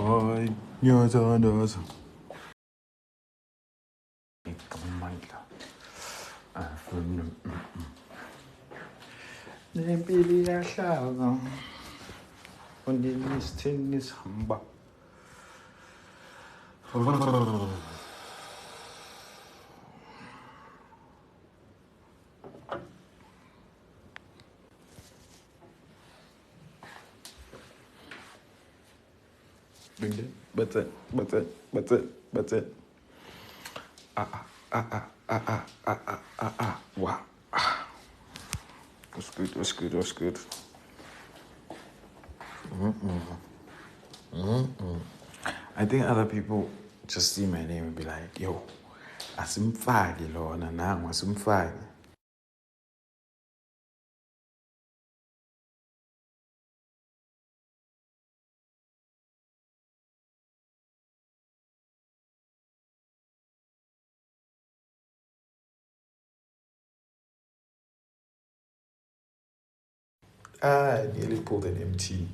Ay, yatağınız. Kamanda. Efendim. Ne bir yaşadım. Und die Mistin ist Hamba. But it. Wow. What's good. I think other people just see my name and be like, yo, asimfaki lona nangu asimfaki. I nearly pulled an MT.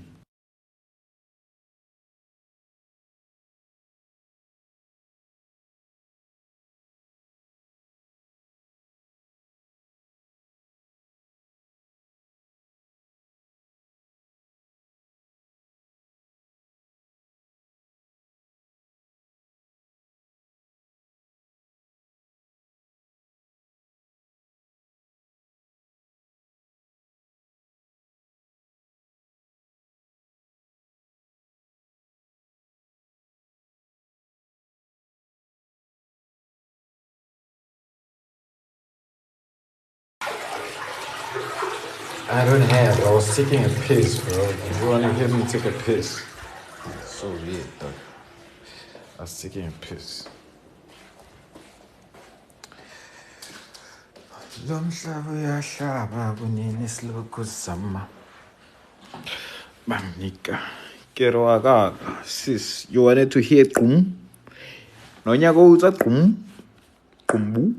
I don't have. I was taking a piss, bro. If you want to hear me take a piss. So weird, though. I was taking a piss. Lomhlaba uyahlaba kunini silokhu sizama. Bamnika. Kero wakaka. Sis, you wanted to hear kum? Nonyaka uza kum? Kumbu?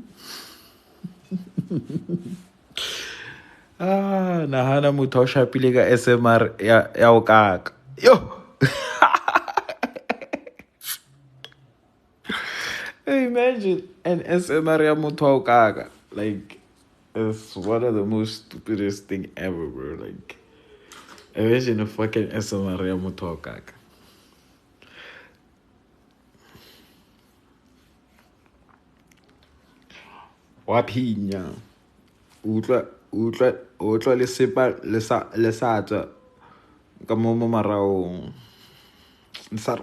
Nahana muthu shapile ka SMR ya ukaka. Yo. Imagine an SMR ya muthu ukaka. Like, it's one of the most stupidest thing ever, bro. Like, imagine a fucking SMR ya muthu ukaka. Wapinya. Utla le sepa le sa tswa ka mo maraong. Nsar.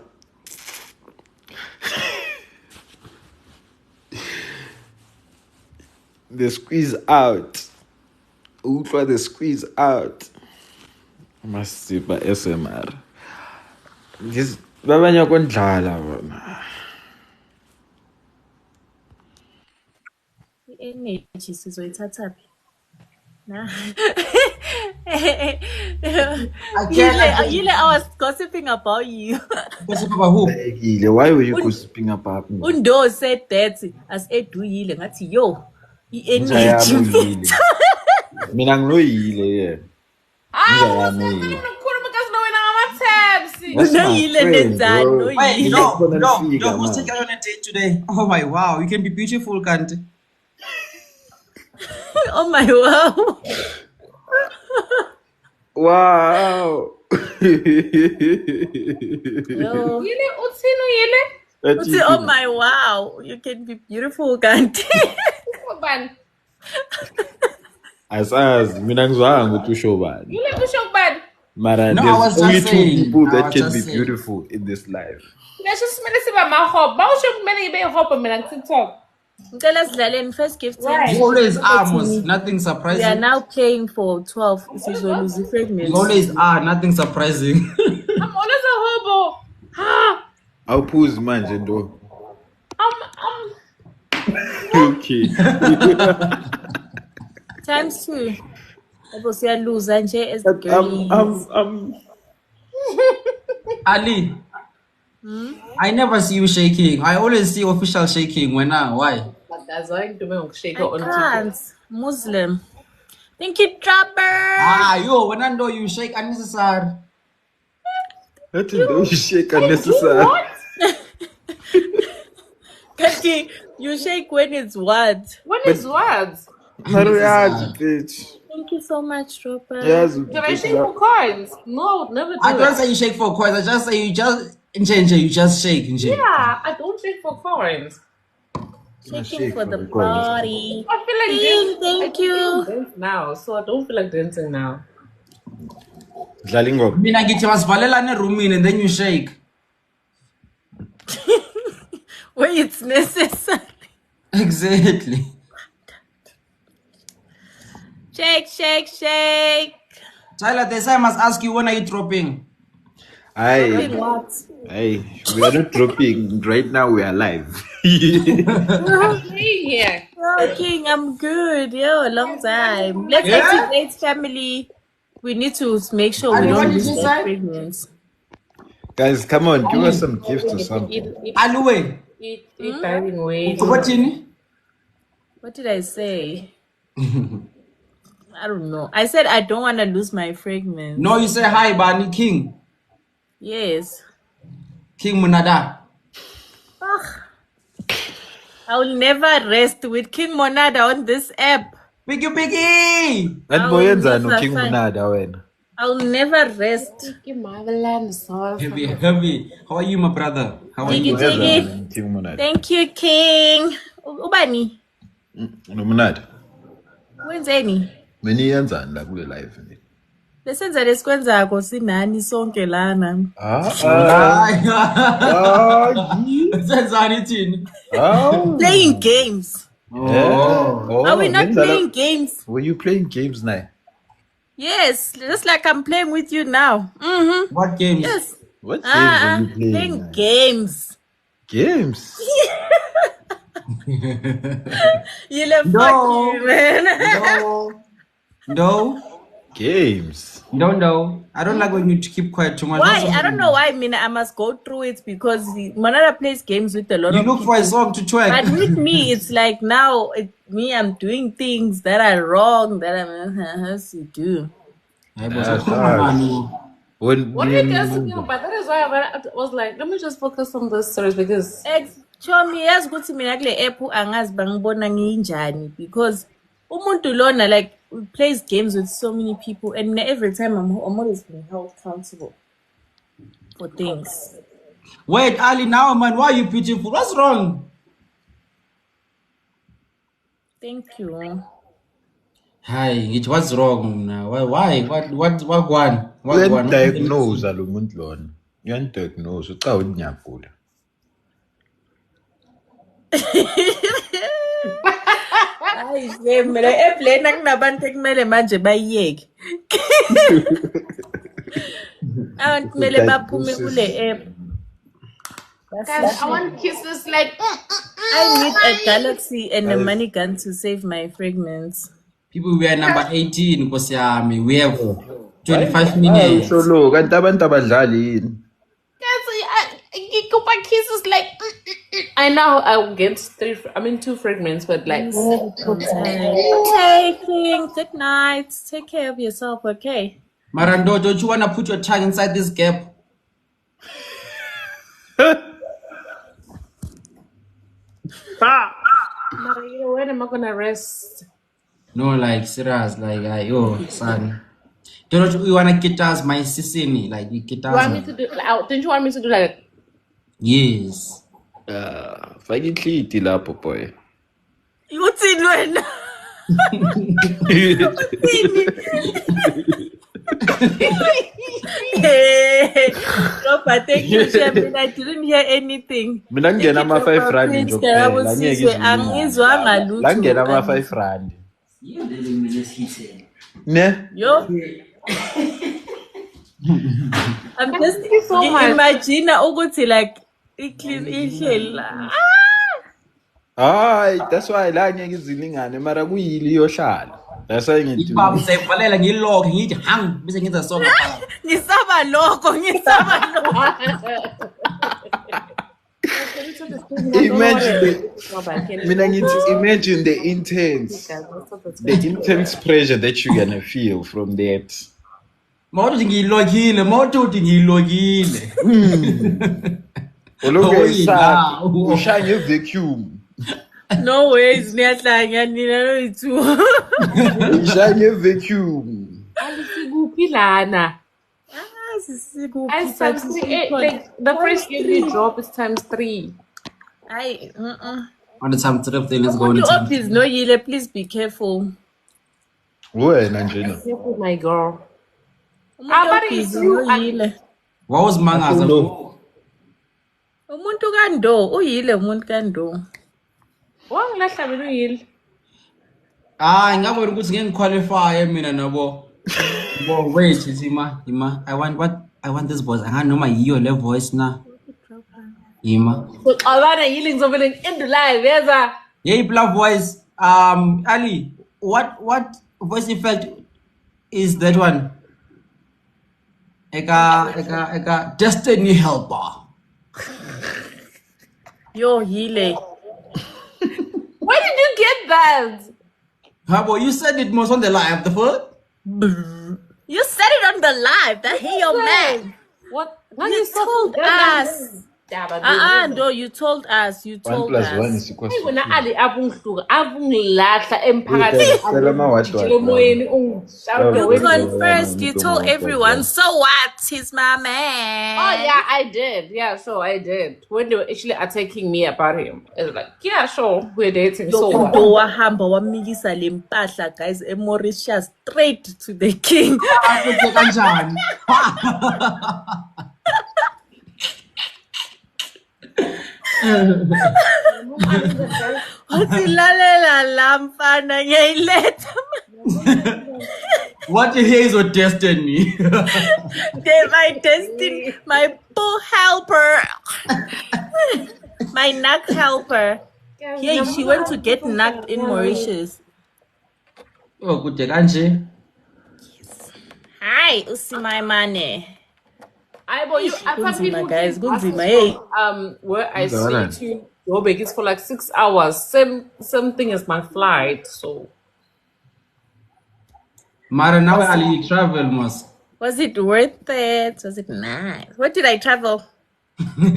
The squeeze out. Utla the squeeze out. Masipa SMR. This babanya kondlala bona. Energy sizoyithatha phi? Nah. I was gossiping about you. Gossip about who? Why were you gossiping about me? Undo said that as eduyile ngathi yo i-energy. Mina ngiloyile yena. Wait, no, who's taking on a date today? Oh my wow, you can be beautiful, can't you? Oh my wow. Wow. Oh my wow, you can be beautiful, can't you? As mina ngizwanga ukuthi usho bani. You let me show bad. Mara, No, there's only two saying, people that can be beautiful in this life. Let's just see about my hope. But show many be hope on my TikTok. Tell us Lalen first gift. Right. You always are, nothing surprising. We are now playing for 12. This is when Lucy fragments. You always are, nothing surprising. I'm always a hobo. I'll pause manje ndo. Okay. Times 2. I will say I lose nje as the girl. Ali, I never see you shaking. I always see official shaking. Why? That's why I'm doing shake I can't. Muslim. Thank you, Trapper. Yo, when I know you shake unnecessary. That is the shake unnecessary. What? Kanti, you shake when it's what? When is what? Mariachi, bitch. Thank you so much, Robert. Yes, Can I shake for coins? No, I would never do I don't it. say you shake for coins. I just say you just you just shake. Yeah, I don't shake for coins. Shaking for the party. I feel like King, thank you. dance now, so I don't feel like dancing now. Dlalingo. Mina ngithi masivalelane roomini and then you shake. When it's necessary. Exactly. Shake, shake, shake. Tyler, they say I must ask you, when are you dropping? Aye. What? Hey, we are not dropping. Right now, we are live. Yeah. Oh, King, I'm good. Yo, a long time. Let's Yeah? activate family. We need to make sure we And what don't did lose you that say? fragrance. Guys, come on, give us some gifts or something. Aluwe, Eat diving weight. what in? What did I say? I don't know. I said I don't want to lose my fragrance. No, you say hi, Bani King. Yes. King Munada. I will never rest with King Monada on this app. Piggy Piggy! And Oh, boyenza no these are King fine. Munada wena. I'll never rest. Heavy, heavy. How are you, my brother? How are Diggy, you? diggy. Boyenza no King Munada. Thank you, King. Ubani, No Munada. when's any? Mina iyenzani la kule live ni? Lesenza lesikwenzako sinani sonke lana. Senzani thini? Playing games. Are we not playing games? Were you playing games now? Yes, just like I'm playing with you now. Mm-hmm. What games? Yes. What games are you playing? Playing now? games. Games? You love No. fuck you, man. No. Games? No. I don't like when you keep quiet too much. Why? I don't know why. I mean, I must go through it because Monada plays games with a lot You of look people. for a song to But twerk. with me, it's like now, I'm doing things that are wrong that I'm supposed to do. Hey, boss, That's come hard. on, man. What are you guys talking about? That is why I was like, let me just focus on this series because Chomi yazi ukuthi mina kule app angazi bangibona nginjani because umuntu lona like plays games with so many people and every time I'm always being held accountable for things. Wait, Ali, now, man, why are you beautiful? What's wrong? Thank you. Hi, what's wrong now? Why? What one? Uyandiagnose lo muntu lona. Uyandiagnose uca ngiyagula. Hayi shame le app lena kunabantu ekumele manje bayiyeke. Abantu kumele baphume kule app. guys, I want kisses like I need a galaxy and a money gun to save my fragrance. People, we are number 18, Kosiami. We have 25 minutes. So low, kanti abantu abadlali yini? guys, you go by kisses like I know I'll get 2 fragments, but like Okay, King. Good night. Take care of yourself, okay? Marando, don't you want to put your tongue inside this gap? Maria, when am I gonna rest? No, like, serious, like, son. Don't you want to get us my sissini? Like, you get You want me us. to do don't you want me to do like Yes. Fake inhliti lapho boy. Uthini wena? Hey, Robert, thank you, Shem. I didn't hear anything. Mina ngena ama 5 rand nje kuphela. Angizwanga lutho. La ngena ama 5 rand. Ne? Yo. I'm just so much. imagine ukuthi like ihleli la. Hayi, that's why la ngeke izilingane mara kuyili yohlala. That's why ngithi Ibaba seyivalela ngilokho ngithi hang bese ngenza song lapha. Ngisaba lokho. Imagine the intense pressure that you're gonna feel from that. Mawuthi ngiyilogile, mawuthi ngiyilogile. Oloke isakhe Uyinawo. ushaya ngevacuum. No ways, niyahlanya nina noyithu. Ushaya ngevacuum. Alisikuphi lana? Sisikuphi As times but 3, like the first year you drop is times 3. Hayi, On the time trip, then let's go on the umuntu time. obhizi noyile, please be careful. Wena njena. Careful, my girl. Umuntu but obhizi it's you, noyile. What was Manga's? Umuntu kaNdo, uyile umuntu kaNdo. Wangilahla mina uyile. Ngabona ukuthi ngeke ngiqualify mina nabo. Bo wait, Zima, I want this voice. Noma yiyo le voice na. Ima. Xabana yile ngizovele ngi-end live yeza. Yay, black voice. Ali, what voice effect is that one? Eka Destiny Helper. Yo, yile. Where did you get that? Habo, you said it most on the live, the first? You said it on the live. That he your man. What? You told us. No, you told us. You 1 told plus 1 us. is equals to Wena 2. Ali avungihluka avungilahla emphakathini Cela ama-what, avungijikela emoyeni ungishawude You wena. confessed. You told everyone. So what? He's my man. Oh yeah, I did. Yeah, sure, I did. When they were actually attacking me about him, it was like, yeah, sure, we're dating. So what? Undo wahamba wamilisa le mpahla guys eMauritius straight to the king. Kanjani? Usilalela la mfana ngiyayiletha. What you hear is your destiny. My destiny, my boo helper, my knock helper. Yeah, she went to get knocked in Mauritius. Oh, good kanje. Hi, usimaimane. Some people guys, keep kunzima, asking hey. where I Ghana. stay to Joburg, it's for like 6 hours. Same thing as my flight. So Mara now Ali travel must. Was it worth it? Was it nice? Where did I travel? Where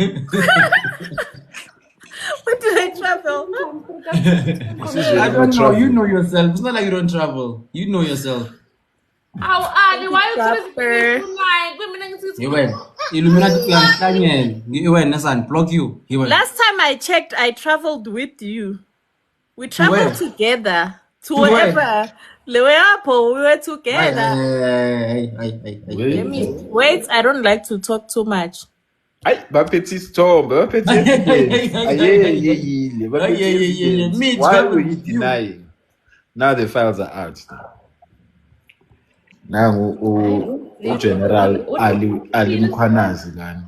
did I travel? I don't know. You know yourself. It's not like you don't travel. You know yourself. Ali, why you Proper. tonight? Women You went. Illuminati kuyanhlanyela. You went nasan block you. He went. Last time I checked, I traveled with you. We traveled where? together to To where? wherever. Leweapo, we were together. Hey. Let me wait. I don't like to talk too much. Ay, baphethe isithombe, baphethe evidence. Ayeyeyile, baphethe Ayeyeyeye. evidence. Me Why travel were you with you. denying? Now the files are out. Now uGeneral Ali Mkhwanazi lana.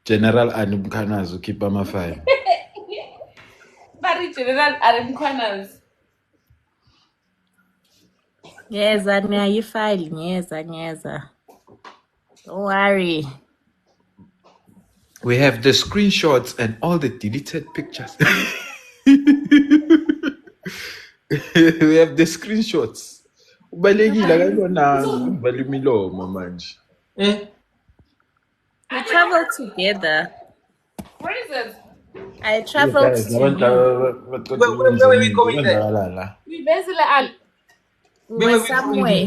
General Ali Mkhwanazi ukhipha ama-file. Bari General Aaron Corners. Ngeza niyayifile, ngeza. Don't worry. We have the screenshots and all the deleted pictures. We have the screenshots. Ubalekile akayibona uvala imilomo manje. Eh? We traveled together. Where is it? I traveled Guys, to Where we going there? there? We basically Ali. we were somewhere.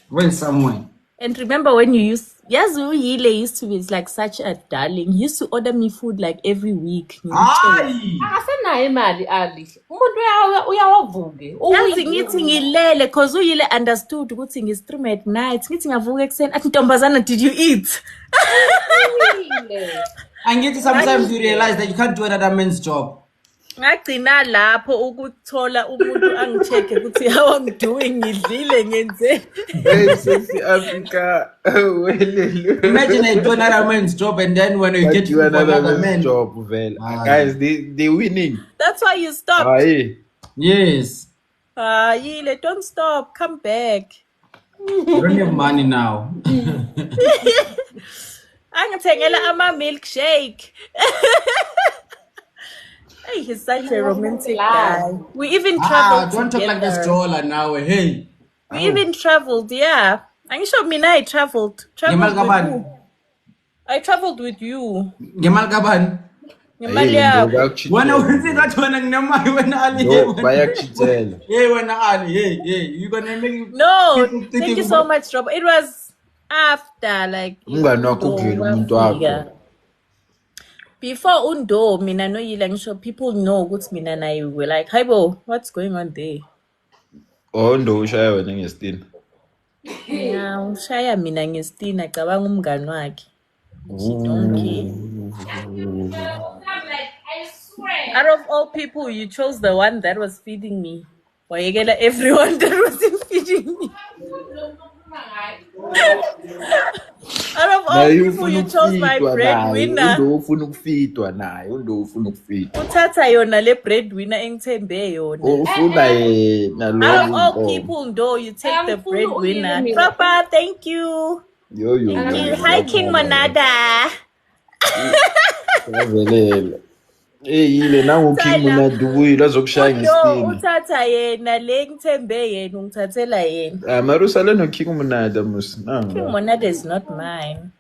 Went somewhere. And remember when you Yazu Yile used to be like such a darling. He used to order me food like every week. Aye. Akasenayo imali Ali. Umuntu uyawavuke. Yazi ngithi ngilele cause uyile understood ukuthi ngistream at night. Ngithi ngavuka ekseni athi Ntombazana, did you eat? And yet sometimes you realize that you can't do another man's job. Ngagcina lapho ukuthola umuntu angicheck ukuthi how I'm doing ngidlile ngenze. Hey, South Africa. Imagine I do another man's job and then when you get you to another another man. man's job, well. Aye. Guys, they winning. That's why you stopped. Aye. Yes. Yile, don't stop. Come back. You don't have money now. Angithengela ama milkshake. Hey, he's such a romantic guy. We even traveled Don't talk like this together. Jola now. Hey. We even traveled, yeah. Angisho mina I traveled. Ngemali Traveled with kabani? you. I traveled with you. Ngemali kabani? Ngemali Hey, ndo yakho. Wena bayakuchithela. uthi ngathi wena nginemali wena Ali. No, bayakuchithela. Hey wena Ali, hey, you gonna make No, people thank thinking you so much, Rob. It was after like Umngani wakho Undo kuvela umuntu wafika. wakho. Before Undo, mina no yila ngisho people know ukuthi mina naye we were like, "Hi bo, what's going on there?" Oh, ndo ushaya wena ngestina. Yeah, ushaya mina ngestina cabanga umngani wakhe. Donkey. Out of all people, you chose the one that was feeding me. Wayekela everyone that wasn't feeding me. Out of all Naye people, ufuna you chose my ukufitwa naye. breadwinner. Undo ufuna ukufitwa naye. Undo ufuna ukufitwa. Uthatha yona le breadwinner engithembe yona. Ufuna yena Out lo of all nkomo. people, though, you take the Angifuni uyile breadwinner. mina. Papa, thank you. Yo. Thank you. Hi, King Monada. Yavelela. Yile nangu King Tyler. Monada ubuyile azokushaya Undo ngestina. uthatha yena le ngithembe yena ungithathela yena. Marusale no King Monada mus. King Monada is not mine.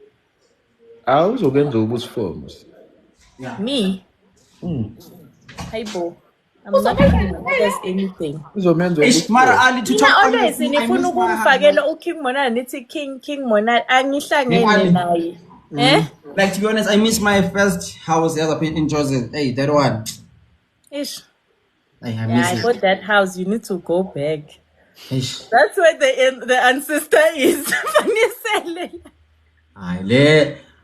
Awuzokwenza ubusifomos. Me? Hi, bo. I'm not King Monada's anything. Uzomenza Eish, mara Ali to Mina talk always nifuna ukumfakela uKing Monada nithi King Monada angihlangene Ali. naye. Eh? Like, to be honest, I miss my first house as a pin in Joseph. Hey, that one. Ish. Hey, I Yeah, miss I it. bought that house. You need to go back. Eish. That's where the ancestor is.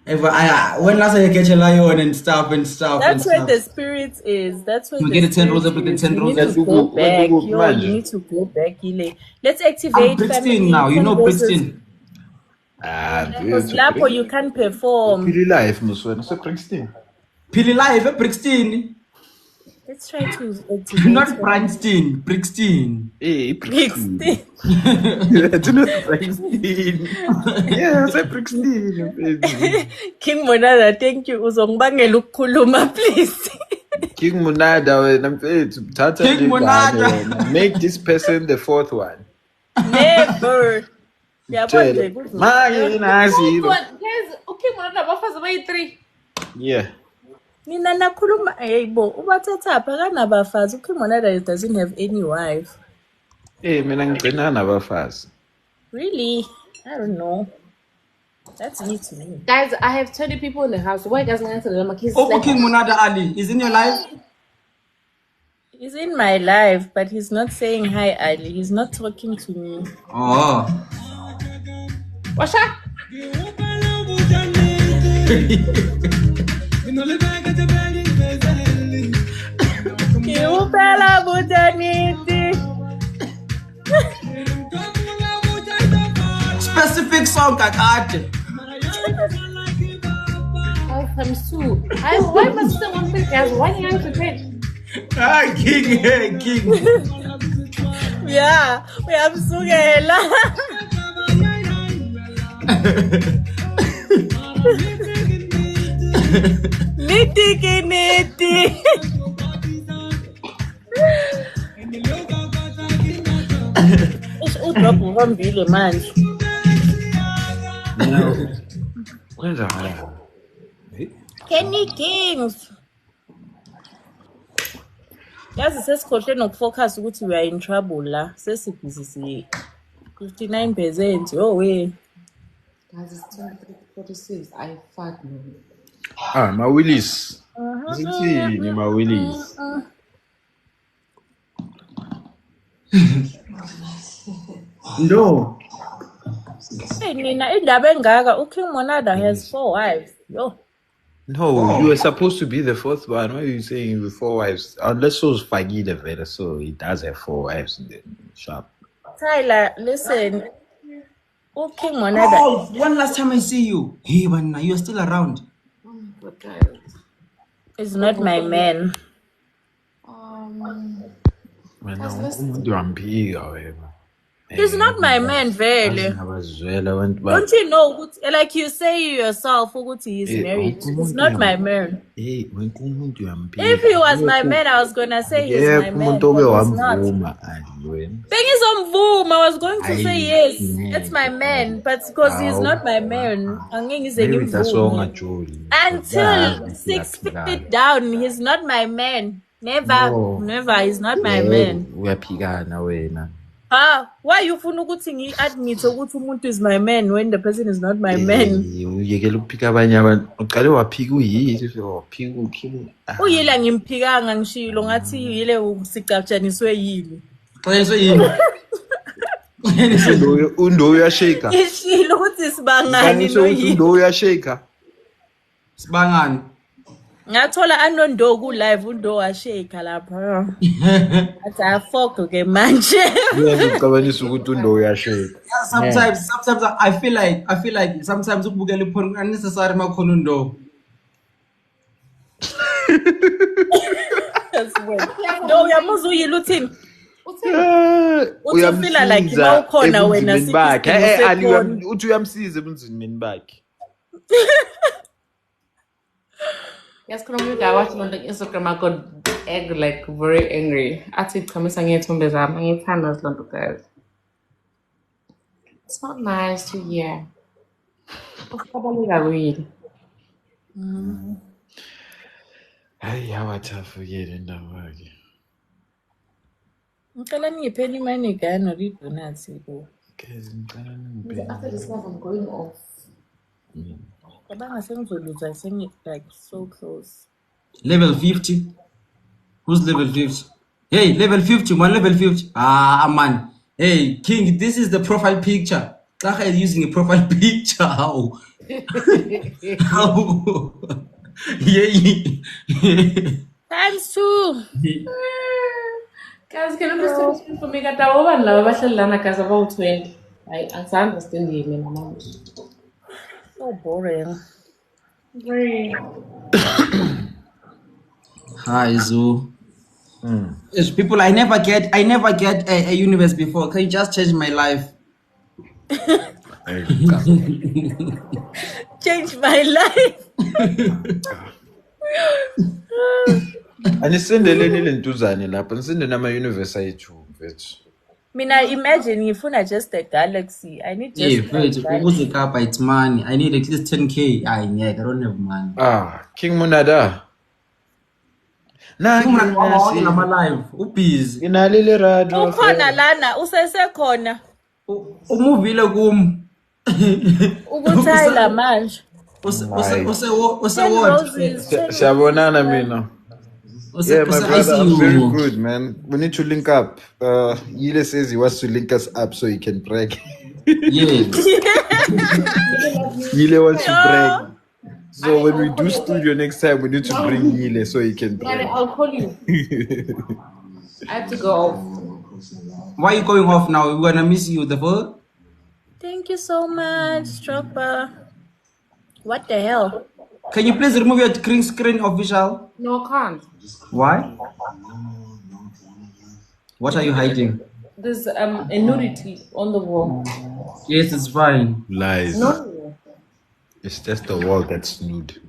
When last I catch a lion and stuff and stuff That's and where stuff. the spirit is. That's where We the get a 10 rows, spirit we get is. 10 You rows. need to go back. Yo, you need to go back, Ile. Let's activate I'm Brixton family now. You know converses. Brixton. Because Lapo, you can't perform. Pili life muswena se Brixton. Pili live, Brixton. Let's try to activate Not family. Brixton, Brixton. Hey, Brixton. Brixton. It's not Brixton. Yeah, say Brixton. King Monada, thank you. Uzongibangela ukukhuluma, please. King Monada wena mfethu thatha King le Monada. ngane wena. Make this person the fourth one. Never. Yabona nje kuzo. Manje nasi. Guys, okay, Monada abafazi abayi-3. Yeah. Mina nakhuluma bo ubathatha pha kanabafazi uKing Monada doesn't have any wife. Eh mina ngigcina nabafazi. Really? I don't know. That's new to me. Guys, I have 20 people in the house. Why doesn't answer them? My kids Oh, like, King Monada Ali is in your life. He's in my life, but he's not saying hi, Ali. He's not talking to me. Oh. Washa? Kiupela butaniti. Specific song kakade. Oh, times 2. Why must someone think, guys? Why can't you pay? Ah, King, hey, King. Yeah, we have Sugela. Nitiki niti. Ish udrop uhambile manje. Kwenza ngala. Kenny Kings. Yazi sesikhohle nokufocus ukuthi we are in trouble la. Sesibhizi siye. 59%. Oh we. Guys, it's 23:46. I fuck no. Ma Willis. Zithi ni ma Willis. No. Hey nina indaba engaka uKing Monada has 4 wives. Yo. No, you were supposed to be the fourth one. Why are you saying with 4 wives? Unless it was Fagile Vera, so he does have 4 wives in the shop. Tyler, listen. King Monada. Oh, when last time I see you? Hey, man, you're still around. But guys, Is not my man. Wena umuntu wamphika wena. He's not my man, very. Ngabazwela abantu ba. Don't you know, like you say yourself, he's married. He's not my man. Hey, wonke umuntu uyampika. If he was my man, I was gonna say he's my man. But he's not. Bengizomvuma, I was going to say yes, it's my man, but because he's not my man, Maybe that's wrong at all. until 6 feet down, he's not my man. Never, he's not my man. Uyaphikana wena. Why you funa ukuthi ngi-admit ukuthi umuntu is my man when the person is not my man? Uyekela ukuphika abanye abantu. Uqale waphika uyini? Waphika ukhini. Uyile angimphikanga ngishilo ngathi yile usicatshaniswe yini. Xaniswe yini? Undo uyashaka. Ngishilo ukuthi sibangani noyini. Undo uyashaka. Sibangani? Ngathola anondo ku live undo washake lapha. Athi afogo ke manje. Uyacabanisa ukuthi undo uyashaka. Sometimes I feel like sometimes ukubukela iporn unnecessary makhono undo. No, uyamuzwa uyila uthini? Uyamfila like mawukhona wena sithi uthi uyamsiza ebunzimeni bakhe. Yes, kuna umuntu awathi on Instagram I got like very angry. Athi chamisa ngethombe zami ngithanda zonto guys. It's not nice to hear. Ukubaleka kwini. Hayi awathafuke le ndaba ke. Ngicela ngiyipheni imani gani lidonut bo. Guys ngicela ningiphe. After this life I'm going off. Cabanga sengizoluza like so close. Level 50. Who's level 50? Hey, level 50, one level 50. Man. Hey, King, this is the profile picture. Taha is using a profile picture. How? How? Yeah. Times 2. Guys, can you please for me kata oban la bahlelana guys about 20. I understand you, mama. So boring. Very. Hi, Zoo. Yes, people, I never get a universe before. Can you just change my life? Change my life. Anisendeleni lentuzane lapha nisende nama universe ayithu mfethu. Mina imagine ngifuna just a galaxy. I need just ukuze kapa it's money. I need at least 10k. I don't have money. King Munada. Ngama live ubusy. Inalile radio. Ukhona lana usesekhona. Umuvile kum. Ukuthayila manje. Use what? Shabonana mina. Yeah, my brother, I'm very good, man. We need to link up. Yile says he wants to link us up so he can brag. Yeah. Yile wants to brag. So when we do studio next time, we need to bring Yile so he can brag. I'll call you. I have to go off. Why are you going off now? We're gonna miss you, the fuck? Thank you so much, Stropper. What the hell? Can you please remove your green screen official? No, I can't. Why? What are you hiding? There's a nudity on the wall. Yes, it's fine. Lies. No. It's just the wall that's nude.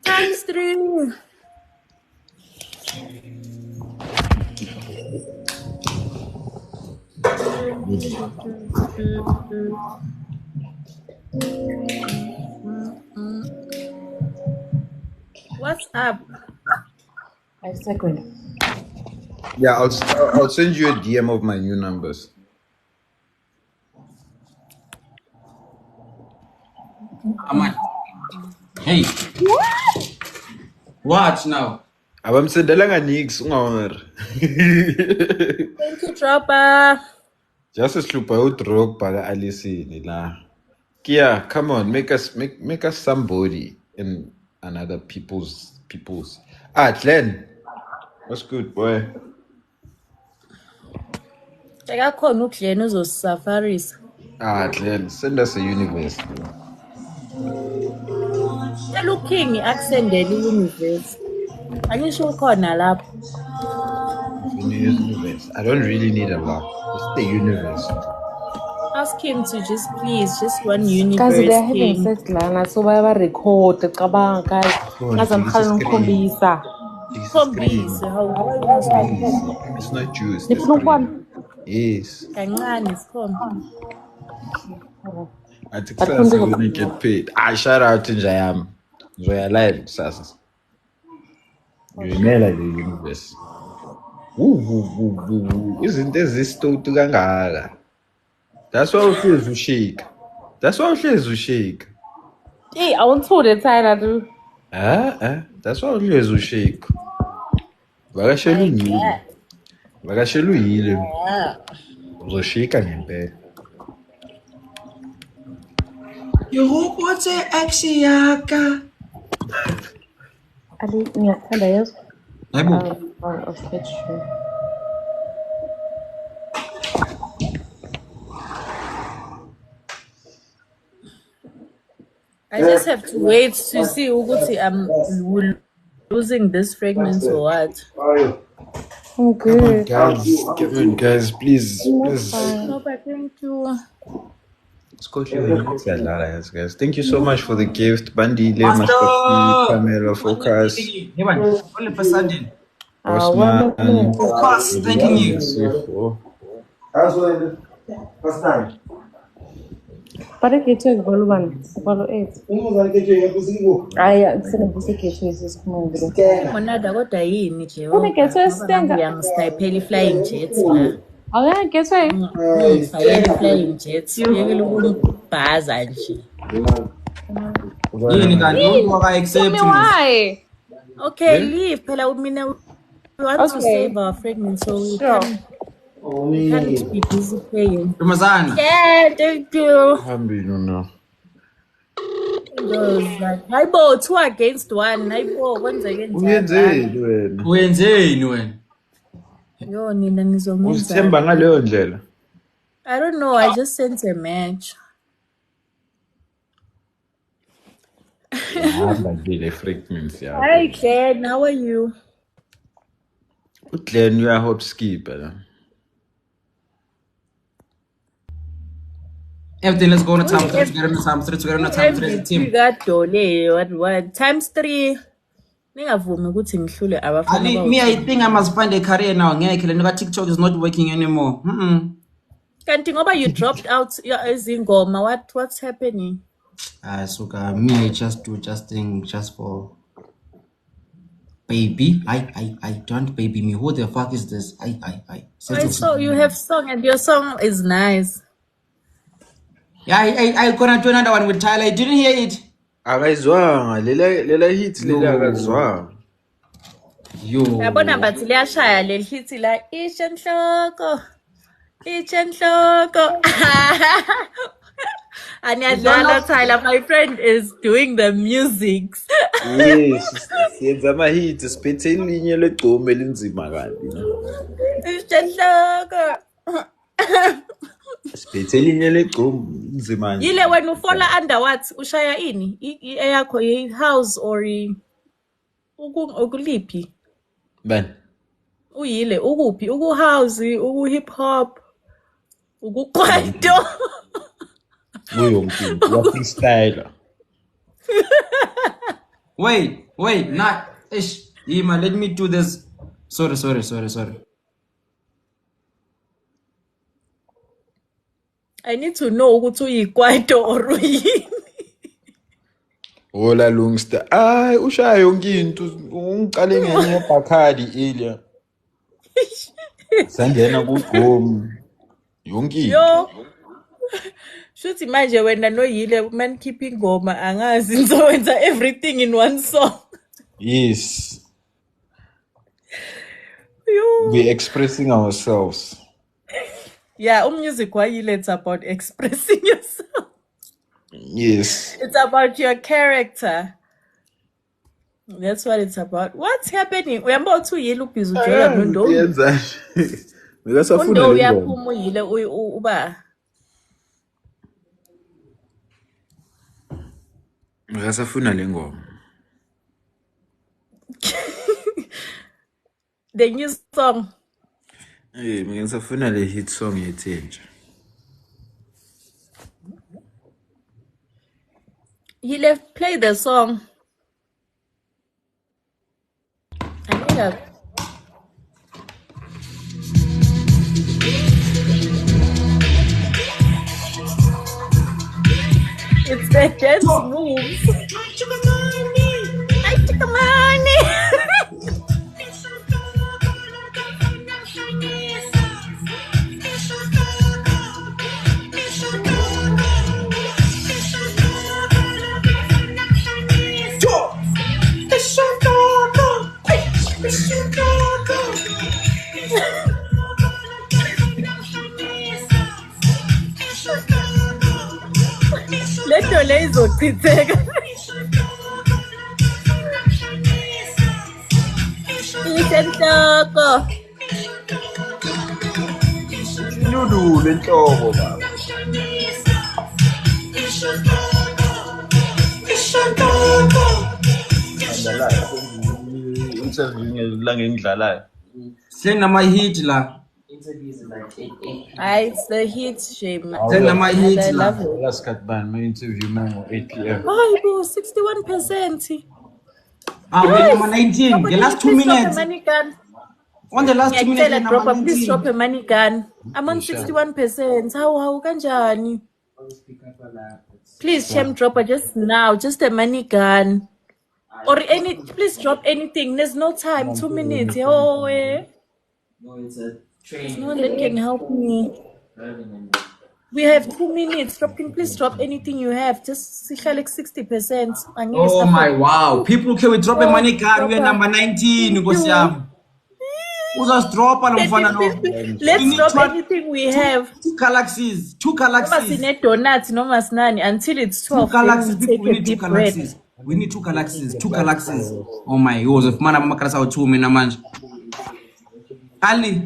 Times 3. What's up? 5 seconds. Yeah, I'll send you a DM of my new numbers. Aman. Hey. Watch now. Abamsendelanga nix ungawari. Thank you, Dropper. Just slupha uDrogba ka-Alisini la. Kia, come on, make us somebody in another people's. Glenn. What's good, boy? Akakhona uGlen uzosisafarisa. Glenn, send us a universe. Looking akusendele universe. Angisho ukhona lapho. in the universe. I don't really need a lot. It's the universe. Ask him to just please, just one Guys, universe they're having thing. sex lana, so record cabanga guys. Ngaze ngikhale ngikhombisa. Khombise, how are you gonna start? It's not juice. Nifuna ukubona? Yes. Kancane, sikhombe. I think Sasa gonna get paid. Shout out to Jayam. Zoya live, Sasa. You know like the universe. Isn't this still to Gangara? That's why it feels to shake. That's why it feels to shake. Hey, I want to the time do. That's why it feels to shake. Vakashelu yile. Uzoshika ngempela. Yehobotse ex yaka. Ali, ngiyakuthanda yeso. Hayibo. Okay, true. I just have to wait to see ukuthi I'm losing this fragment or what. I'm good. Guys, please. No, but thank you. Guys. Thank you so much for the gift. Bandile, Master P, Pamela, Focus. Hey man, only for Sunday. Osman. Of course, thanking you. First time. Para que tu follow 8. Aya, kusena buse kethu isikhumule. Monada kodwa yini nje? Unekethu esitenga. Ngiyangistayphela i-flying jets la. Awuyangekethu Ngifayela i-flying jets. Uyekela ukungibhaza nje. Yini kanti waka accept me? Why? Okay, leave. Phela mina we want to save our fragments, so we can't be busy paying. Ramazana. Yeah, thank you. No. Those like, hayibo, 2 against 1. Hayibo, kwenzeke njani? Wenzeni wena? Yo, nina nizongenza. Uzithemba ngaleyo ndlela. I don't know, I just sent a match. Fragments, yeah. Hi, Ken, how are you? Glenn, you are hot skipper. Everything, let's go on a time 3 together on a time 3 together on a time 3 as a We team. got Dole, what? Times 3. Ningavumi ukuthi ngihlule abafana Ali, bawo. me, I think I must find a career now. Ngeke le TikTok is not working anymore. Kanti ngoba you dropped out ezingoma, what's happening? Suka, me, I just do thing just for baby. I don't baby me. Who the fuck is this? I. I saw you have song and your song is nice. Yeah, I gonna do another one with Tyler. I didn't hear it. Akayizwanga lela hit leli akazwanga. Yo. Yabona bathi liyashaya leli hit la ishenhloko. Ishenhloko. Aniyadlala Tyler, my friend is doing the music. Yes, siyenza ama hit siphethe ilinye legcome elinzima kabi. Ishenhloko. Siphethe ilinye legcome nzima nje. Yile wena ufola under what? Ushaya ini? Eyakho house or ukuliphi? Bani? Uyile ukuphi? House, hip hop, ukwaito. Uyonke, freestyle. Wait, not ish. Ima, let me do this. Sorry. I need to know ukuthi uyikwaito or uyini. Hola Lungster. Ushaya yonke into. Ungiqale ngenye Bacardi earlier. Sangena kuGqom. Yonke into. Yo. Shuthi manje wena noyile man keeping ngoma angazi ngizowenza everything in one song. Yes. Yo. We're expressing ourselves. Yeah, music wayile it's about expressing yourself. Yes. It's about your character. That's what it's about. What's happening? Uyamba uthi uyile ubhizi ujola nondo. Yenza. Ngasafuna Undo le ngoma. uyaphuma uyile uba. Ngasafuna le ngoma. The new song. Hey, ngisafuna le hit song yethenja. He left. Play the song. I think it's the dance moves. I took the money. Let your laser take. Isentoko. Lulu lenhlobo baba. Interview ngelanga engidlalayo. Send nama hit la. It's the heat shame. Send nama hit I la. love it. Last cut ban my interview man 8 p.m. Oh, it was 61%. We're number 19. The last 2 minutes. On the last 2 minutes, we're number 19. Please drop a money gun. I'm on 61%. How kanjani? Please, Shem dropper just now. Just a money gun. Or any, please drop anything. There's no time. 2 minutes. Oh, there's no one that can help me. We have 2 minutes. Please drop anything you have. Just like 60%. Oh my wow. People, can we drop a money card? We're number 19. Let's drop Let's drop anything we have. 2 galaxies. 2 galaxies. Donuts, no mas nani until it's 12. 2 galaxies. People, we need 2 galaxies. We need 2 galaxies. 2 galaxies. Oh my Joseph. Man, I'm makrasa 2 mina manje. Ali.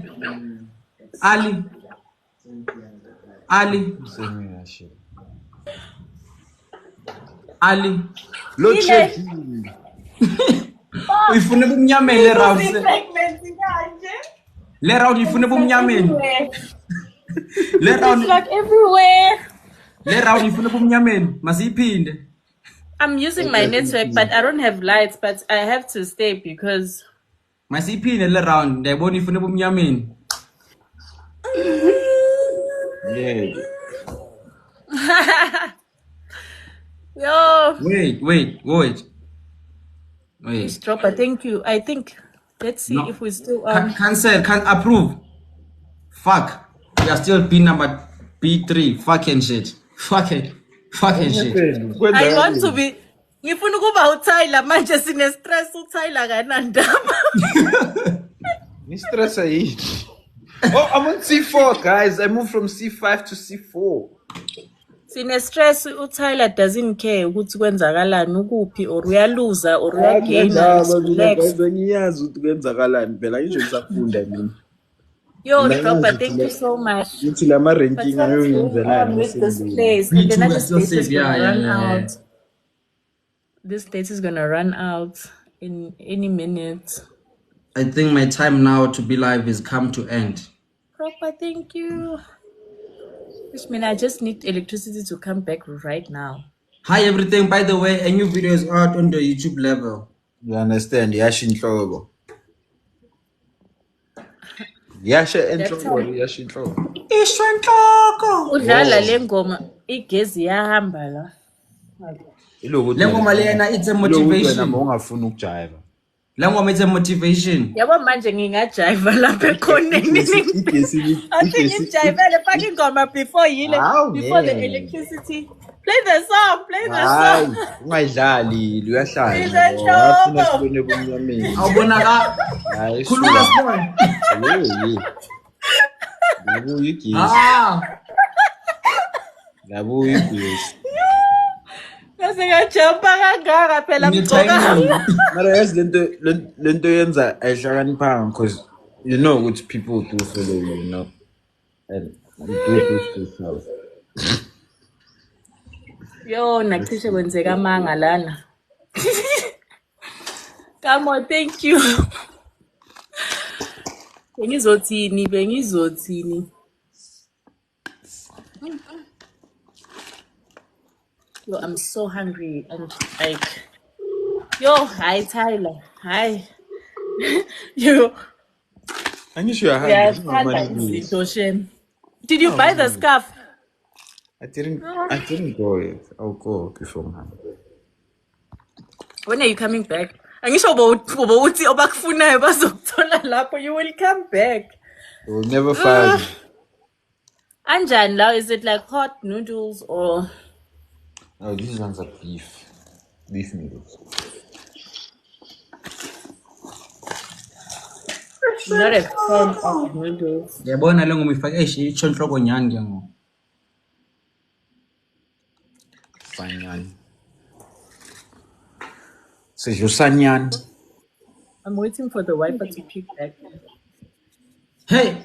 Load Uyifuna bumnyameni le round. Le round uyifuna bumnyameni. Le round like everywhere. Le round uyifuna bumnyameni. Masiyiphinde. I'm using my network, but I don't have lights, but I have to stay because Masiyiphinde le round. Ndayibona uyifuna bumnyameni. Yeah. Yo. Wait. Please drop a thank you. I think let's see if we still cancel, can't approve. Fuck. We are still P number P3. Fucking shit. Fucking shit. I want to be ngifuna ukuba uTyler manje sine stress uTyler kanandaba. Ni stress yini? Oh, I'm on C4, guys. I moved from C5 to C4. Sine stress uTyler doesn't care ukuthi kwenzakalani ukuphi or uyaluza or uyagaina. Ngiyazi ukuthi kwenzakalani phela ngisho ngisafunda mina. Yo, Dropper, thank you so much. Ngithi lama ranking ayongenzelani with this place. And then this date is gonna run out. This date is gonna run out in any minute. I think my time now to be live is come to end. Proper, thank you. Which means I just need electricity to come back right now. Hi everything. By the way, a new video is out on the YouTube level. You understand? Yashinhlobo. Yashinhlobo. Ishwenhloko. Udlala le ngoma igezi yahamba la. Le ngoma lena it's a motivation. Ungafuna ukujiva. Le ngoma it's a motivation. Yabo manje ngingajiva lapha ekhoneni. Athi ngijivele fucking ngoma before the electricity. Play the song. Ungayidlali uyahlala. Ngifuna sibone kumnyameni. Awubonaka. Khulula sibone. Ngabuye igesi. Ngabuye igesi. Ngajumpa kangaka phela mgcoka. Mara yazi lento yenza ayihlakaniphanga because you know what people do follow you know. And you do this to yourself. Yo, nacishe kwenzeka manga lana. Come on, thank you. Bengizothini. Yo, I'm so hungry and like, yo, hi Tyler, hi. You, I guess you are we are hungry. No Tanda money is. izinto shem. Did you No buy the money. scarf? I didn't go yet. I'll go beforehand. When are you coming back? Angisho uthi obakufunayo bazokuthola lapho. You will come back. They will never find me. Anjan now, is it like hot noodles or No, these ones are beef. Beef noodles. not a fan of noodles? Yabona le ngoma ifake isho inhloko nyani ke ngo. Sanyan. Says your Sanyan. I'm waiting for the wiper to pick back. Hey,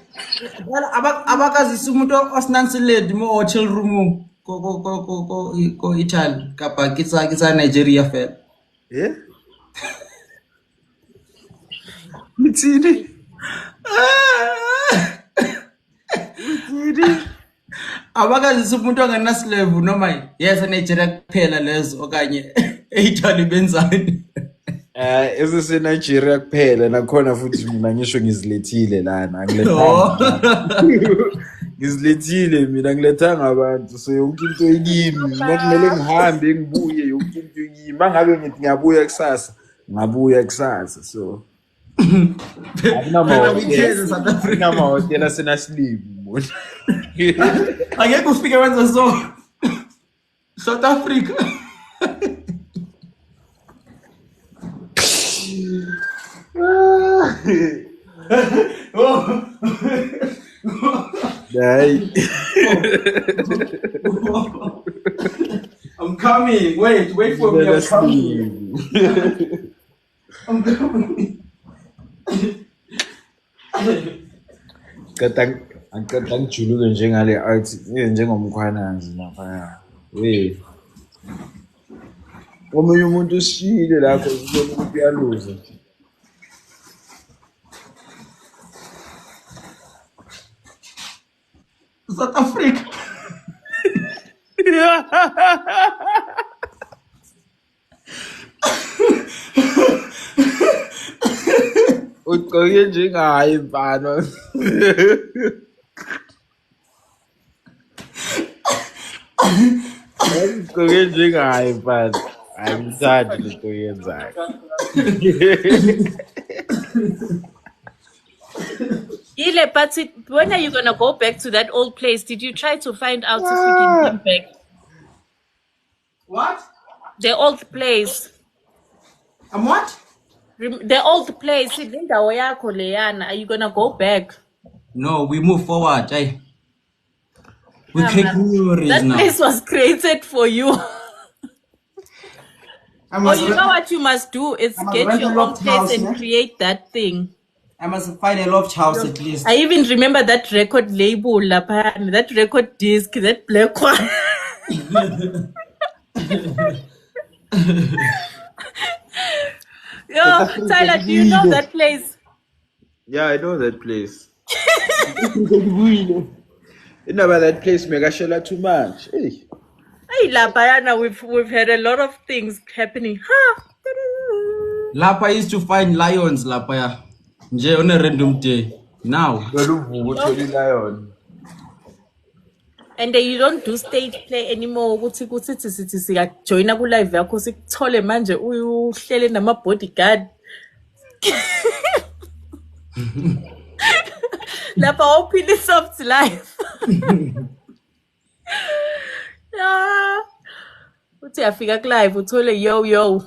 abakazisa umuntu osinansiledi mo hotel room ko Italy kapa kitsa Nigeria fela. Yeah? Mitsini. Abakazisa umuntu ongenaslave noma yes Nigeria kuphela lezo okanye eItaly benzani. Is this in Nigeria kuphela nakhona futhi mina ngisho ngizilethile lana ngizilethile mina ngilethanga abantu so yonke into yini nakumele ngihambe ngibuye yonke into yini mangabe ngithi ngiyabuya kusasa ngabuya kusasa so akunamahotela senasilimu Angeke ufike wenza so South Africa. I'm coming. Wait for me. I'm coming. I'm coming. Katang juluke njengale art njengomkhwanazi lapha we omunye umuntu usishile lapho ubona ukuthi uyaluza South Africa. Ugqoke njengaye mfana ugqoke njengaye mfana angithandi lento oyenzayo Ile, but when are you gonna go back to that old place? Did you try to find out if we can come back? What? The old place. I'm what? The old place. Indawo yakho leyana. Are you gonna go back? No, we move forward. We create memories That now. place was created for you. Oh, you know what you must do is get your own place and create that thing. I must find a loft house at least. I even remember that record label, that record disc, that black one. Yo, Tyler, do you know that place? Yeah, I know that place. About that place, Megashela too much. Hey. Hey, Labayana, we've had a lot of things happening. Huh? Lapa used to find lions, Lapaya. Nje on a random day. Now. And then you don't do stage play anymore. Ukuthi siyajoyina ku live yakho sikuthole manje uhlele nama bodyguard. Lapha ophile soft life. Yeah. Uthi afika ku live uthole yo.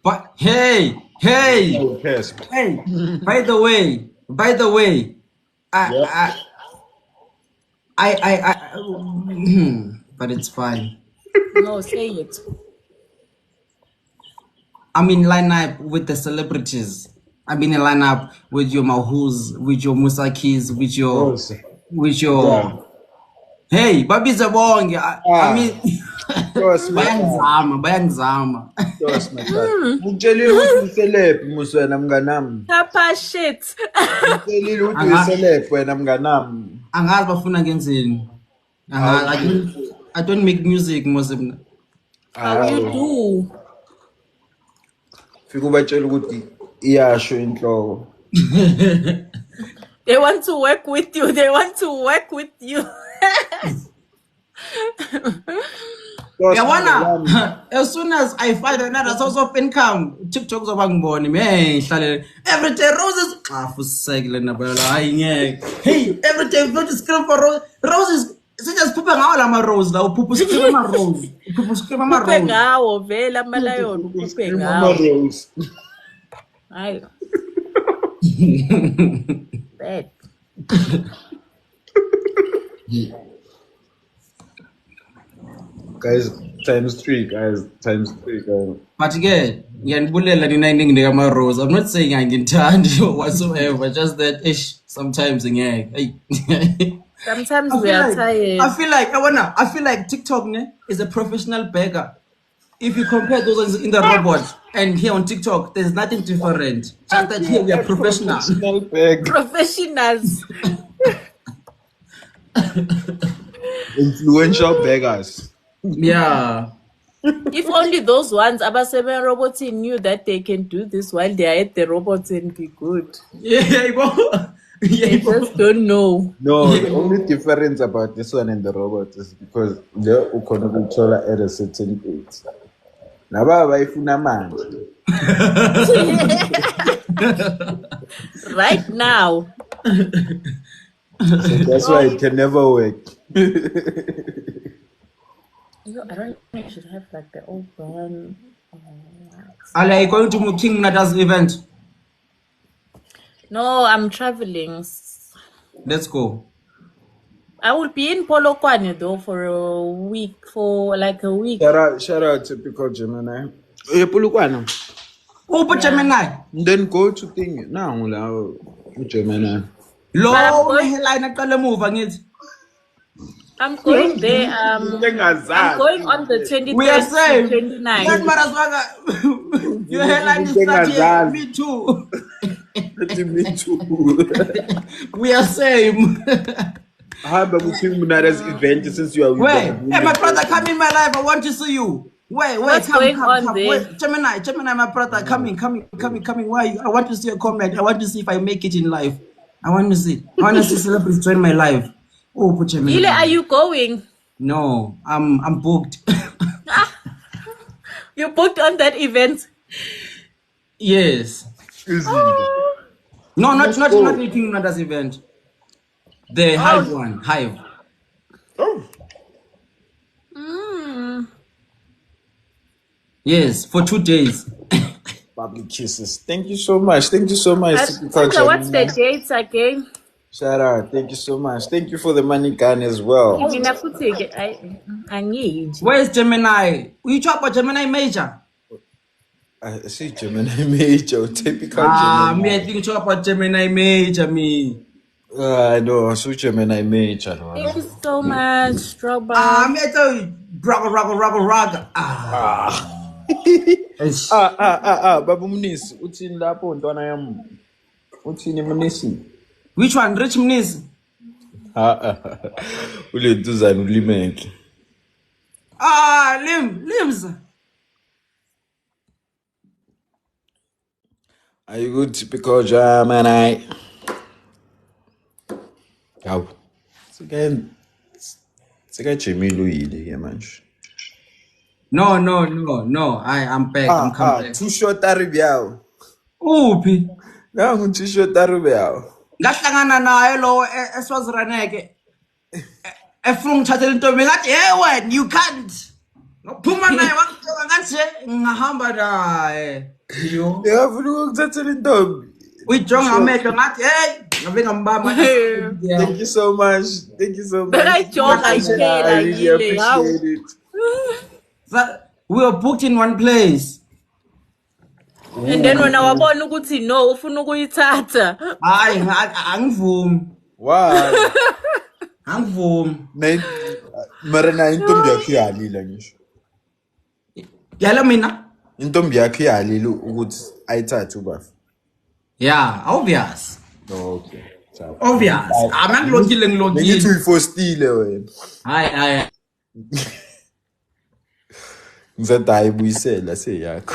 But hey. Oh, yes. Hey. By the way, I but it's fine. No, say it. I'm in lineup with the celebrities. I've been in lineup with your Mahus, with your Musakis, with your Yeah. Hey, Babi Zabong. I mean Dos matata. bayangizama. Dos matata. Mutsheli ukuthi useleb muswena mnganami. Papa shit. Mutsheli ukuthi useleb wena mnganami. Angazi bafuna ngenzeni. I don't make music Mosebna. How you do? Fika ubatshela ukuthi iyasho inhloko. They want to work with you. They want to work with you. Yabona, as soon as I find another source of income, TikTok zoba ngibone ngihlalele every day roses fusekile nabala hayi ngeke. Hey, every day don't scream for roses. Just phuphe ngawo lama rose la uphuphe scream ama rose. Uphuphe scream ama rose. Uphuphe ngawo vela amalayon uphuphe ngawo. Rose. Hayi. Bad. Guys, times three, guys. But again, ngiyanibulela nina iningi ama rose. I'm not saying angithandi whatsoever, just that sometimes ngeke. Sometimes we are tired. I feel like TikTok is a professional beggar. If you compare those ones in the robot and here on TikTok, there's nothing different. Just that here we are professional. Professionals. Influential beggars. Yeah. If only those ones abaseben robots knew that they can do this while they are at the robots and be good. Yeah, They just don't know. No, the only difference about this one and the robot is because they're controller at a certain age. Nababa ifuna manje. Right now. So that's why it can never work. I don't think I should have like the old one. Are you going to King Nada's event? No, I'm traveling. Let's go. I will be in Polokwane though for like a week. Shout out to Pico Gemini. Polokwane. Oh, but Gemini. Then go to thing. Now, Gemini. I'm going there. I'm going on the 23rd. We are saying 29th. Your hairline is starting. Me too. Me too. We are same. I have a Nada's event since you are with Hey, my brother, come in my life. I want to see you. Wait, What's come. there? Wait, Gemini, my brother, coming. Why? I want to see a comment. I want to see if I make it in life. I want to see celebrities join my life. Oh, put Gemini. Ile, are you going? No, I'm booked. You booked on that event? Yes. Oh. No, not King Nada's event. The Hive one. Hive. Oh. Yes, for 2 days. Public kisses. Thank you so much. What's the dates again? Shout out. Thank you so much. Thank you for the money gun as well. I need. Where's Gemini? We talk about Gemini Major. I see Gemini Major. Typical Gemini. Me, I think you talk about Gemini Major, me. I know. I saw Gemini Major. Thank you so much, Me, Strawberry. I tell you, raga. Babu Mnisi, uthini lapho ntwana yami? Uthini Mnisi? Which one? Rich Mnisi? Ule duzana ulimeke. Limbs. Are you good typical Gemini? Hawu. Sika Jimmy Louis ke manje. No. I am back. I'm coming back. Too short aribyao. Uphi? Nangu too short aribyao. Ngahlangana naye lo eSwaziraneke. Efuna ngithathela intombi ngathi hey wena you can't. Ngophuma naye wakuthoka kanje ngahamba naye. Yo. Ngiyafuna ukuthathela intombi. Uyijonga amehlo ngathi hey ngabe ngambamba. Thank you so much. I really appreciate it. We were booked in one place. And then when I wabona ukuthi no ufuna ukuyithatha. Hayi angivumi. Why? Angivumi. Mara na intombi yakho iyalila ngisho. Yala mina? Intombi yakho iyalila ukuthi ayithathe ubafa. Yeah, obvious. Oh, okay. Obvious. Ngilokile. Ngithi uyifostile wena. Hayi. Ngizathi ayibuyisela seyakho.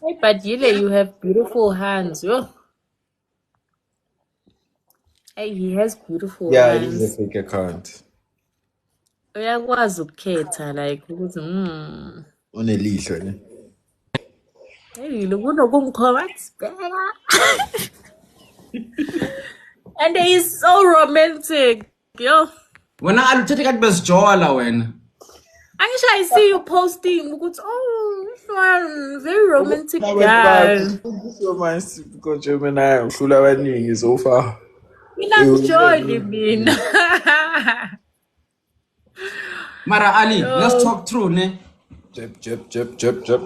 Hey, but you have beautiful hands, yo. Hey, he has beautiful Yeah, it hands. is a fake account. Uyakwazi ukukhetha like ukuthi Unelihlo ne. hey lokunokumkhoma sibheka. And he's so romantic, yo. Wena aluthethe kathi besijola wena. Angisho I see you posting ukuthi this one very romantic guy. So much because Gemini uhlula abaningi so far. Mina joy mina. Mara Ali, let's talk through ne. Jep.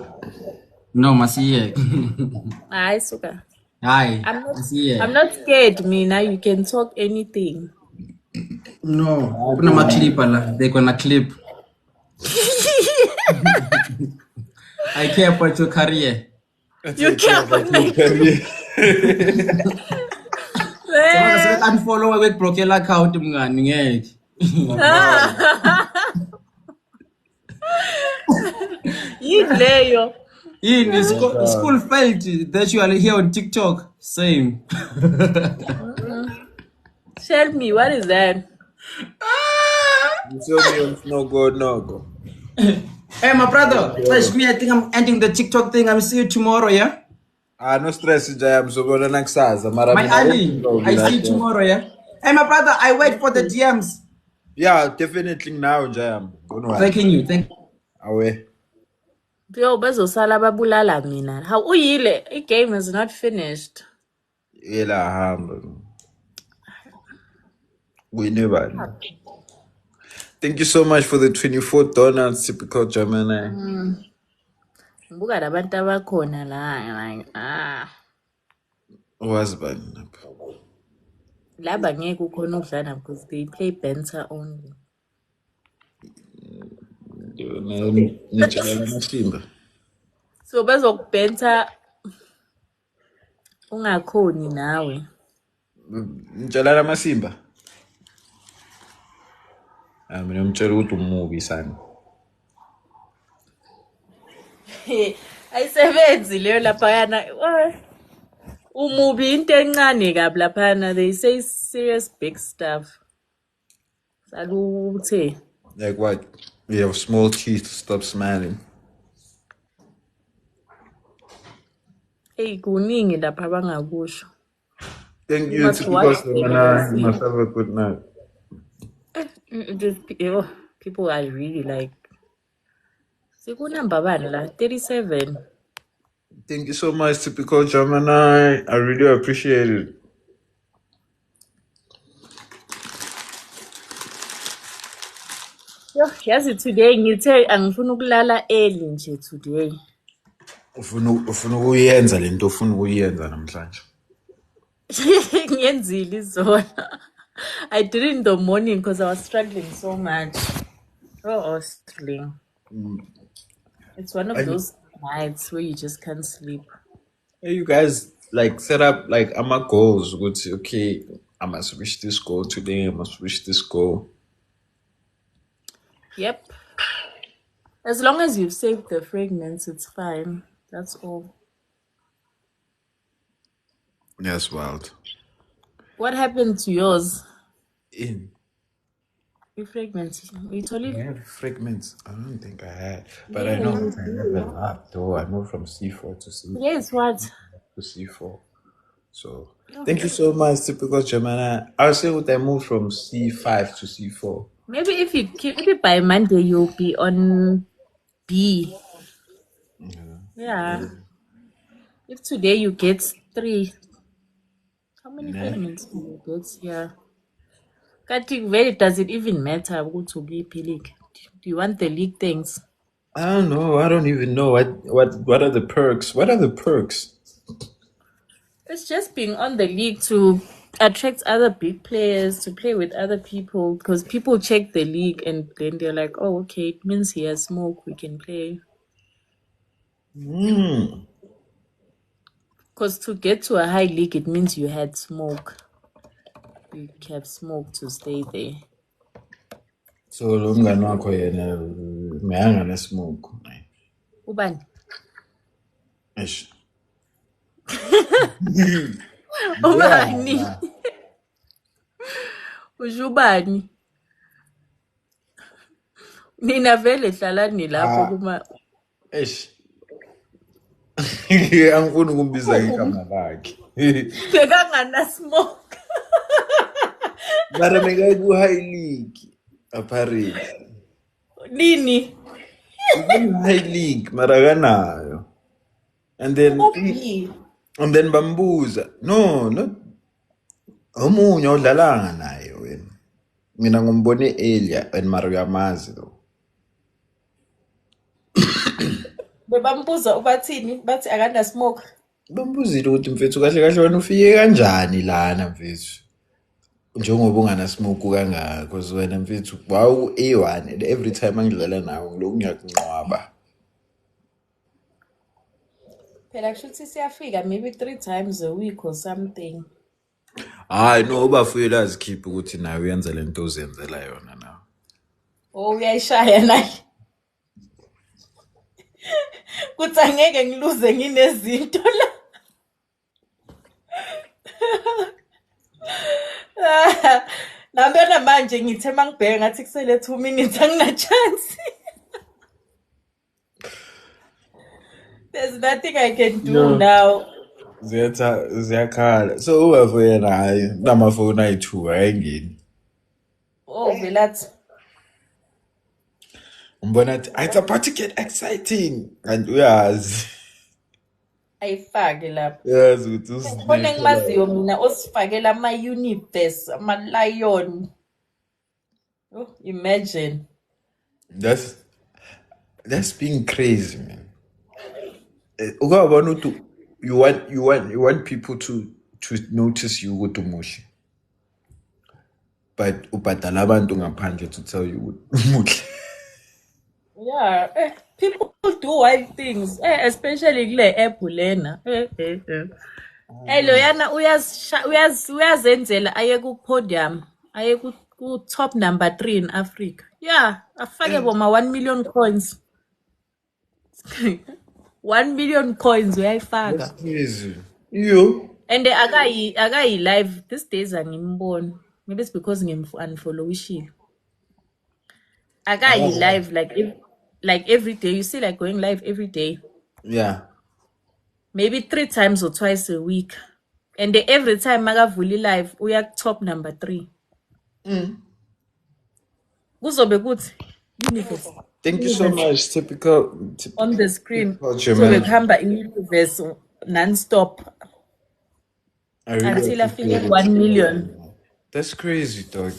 No, masiye. Hayi suka. Hayi. I'm not scared mina, you can talk anything. No, kuna clipper la, they gonna clip. I care about your career. You care about my career. Sema unfollow with block your account mngani ngeke. Yileyo. In school felt that you are here on TikTok. Same. Tell me, what is that? You tell me it's no go. Hey, my brother. First, me, I think I'm ending the TikTok thing. I'll see you tomorrow, yeah? No stress, Jayam. So, we're not excited. My Ali, I see you tomorrow, yeah? Hey, my brother, I wait for the DMs. Yeah, definitely now, Jayam. Thanking you. Away. Yo, bezosala babulala mina. How uyile? The game is not finished. We never. Thank you so much for the 24 donuts, typical Gemini. Buka labantu abakhona la Was bad. laba ngeke ukhona ukudlala because they play banter only. So bezokubenta ungakhoni nawe. Ntshelana amasimba. Mina umtshela ukuthi umubi sana. Ayisebenzi leyo laphayana. Umubi into encane kabi laphayana. They say serious big stuff. Salute. Like what? You have small teeth, stop smiling. Hey, kuningi lapha bangakusho. Thank you, because you must have a good night. People are really like number one la 37. Thank you so much, typical Gemini. I really appreciate it. Yazi today ngithe angifuna ukulala early nje today. Ufuna ukuyenza lento ufuna ukuyenza namhlanje. Ngiyenzile izona. I did it in the morning because I was struggling so much. Struggling. It's one of those nights where you just can't sleep. Hey, you guys like set up like my goals. Okay, I must reach this goal today. I must reach this goal. Yep. As long as you've saved the fragments, it's fine. That's all. That's wild. What happened to yours? Your fragments. You told I it. had fragments. I don't think I had, but I know I leveled up though. I moved from C4 to C4 Yes, what? to C4. So thank you so much, typical Gemini. I'll say what I moved from C5 to C4. Maybe if you keep it by Monday, you'll be on B. Yeah. If today you get 3, how many fragments do you get? Yeah. Where does it even matter? Go to BP league. Do you want the league things? I don't know. I don't even know what are the perks. What are the perks? It's just being on the league to attracts other big players to play with other people because people check the league and then they're like, oh, okay, it means he has smoke, we can play. Because to get to a high league, it means you had smoke. You have smoke to stay there. So lo mngani wakho yena mayanga na smoke. Ubani? Eish. Ubani? Ujubani? Nina vele hlalani lapho kuma. Eish. Angifuni ukumbiza igama lakhe. Bekangana smoke. Mara mega ku high league apparently. Nini? High league mara kanayo. And then bambuza. No, not omunye odlalanga naye wena. Mina ngombone earlier and mara uyamazi though. Bebambuza ubathini bathi akana smoke. Bambuzile ukuthi mfethu kahle kahle wena ufike kanjani lana mfethu. Njengoba ungana smoke kangaka because wena mfethu wawu A1 and every time angidlala nawe ngilokhu ngiyakunqwaba. Phela kushuthi siyafika maybe 3 times a week or something. Hayi no bafuyela azikhiphe ukuthi nawe uyenza lento ozenzela yona nawe. Oh uyayishaya naye. Kuthi angeke ngiluze nginezinto la. Nambona manje ngithe mangibheka ngathi kusele 2 minutes angina chance. There's nothing I can do now. Ziyakhala. So ubafuyela hayi namafoni ayi2 ayengeni. Oh velathi. Umbona it's about to get exciting and uyazi. Ayifake lapho. Yazi ukuthi usine. Bona ngimaziyo mina osifakela ama universe ama lion. Oh imagine. That's being crazy man. Ukabona ukuthi you want people to notice you ukuthi umuhle. But ubhadala abantu ngaphandle to tell you umuhle. Yeah, people do wild things, especially kule app lena. Loyana uyazenzela aye ku podium, aye ku top number 3 in Africa. Yeah, afake boma 1 million coins. 1 million coins uyayifaka. That's crazy. You. And akayi live these days angimboni. Maybe it's because ngim-unfollow ishilo. Akayi live like every day. You see like going live every day. Yeah. Maybe 3 times or twice a week. And every time makavuli live uya top number 3. Kuzobe kuthi universe. Thank you so much. Typical on the screen. Culture, So man. bekhamba in universe non-stop until I figure 1 million. That's crazy, dog.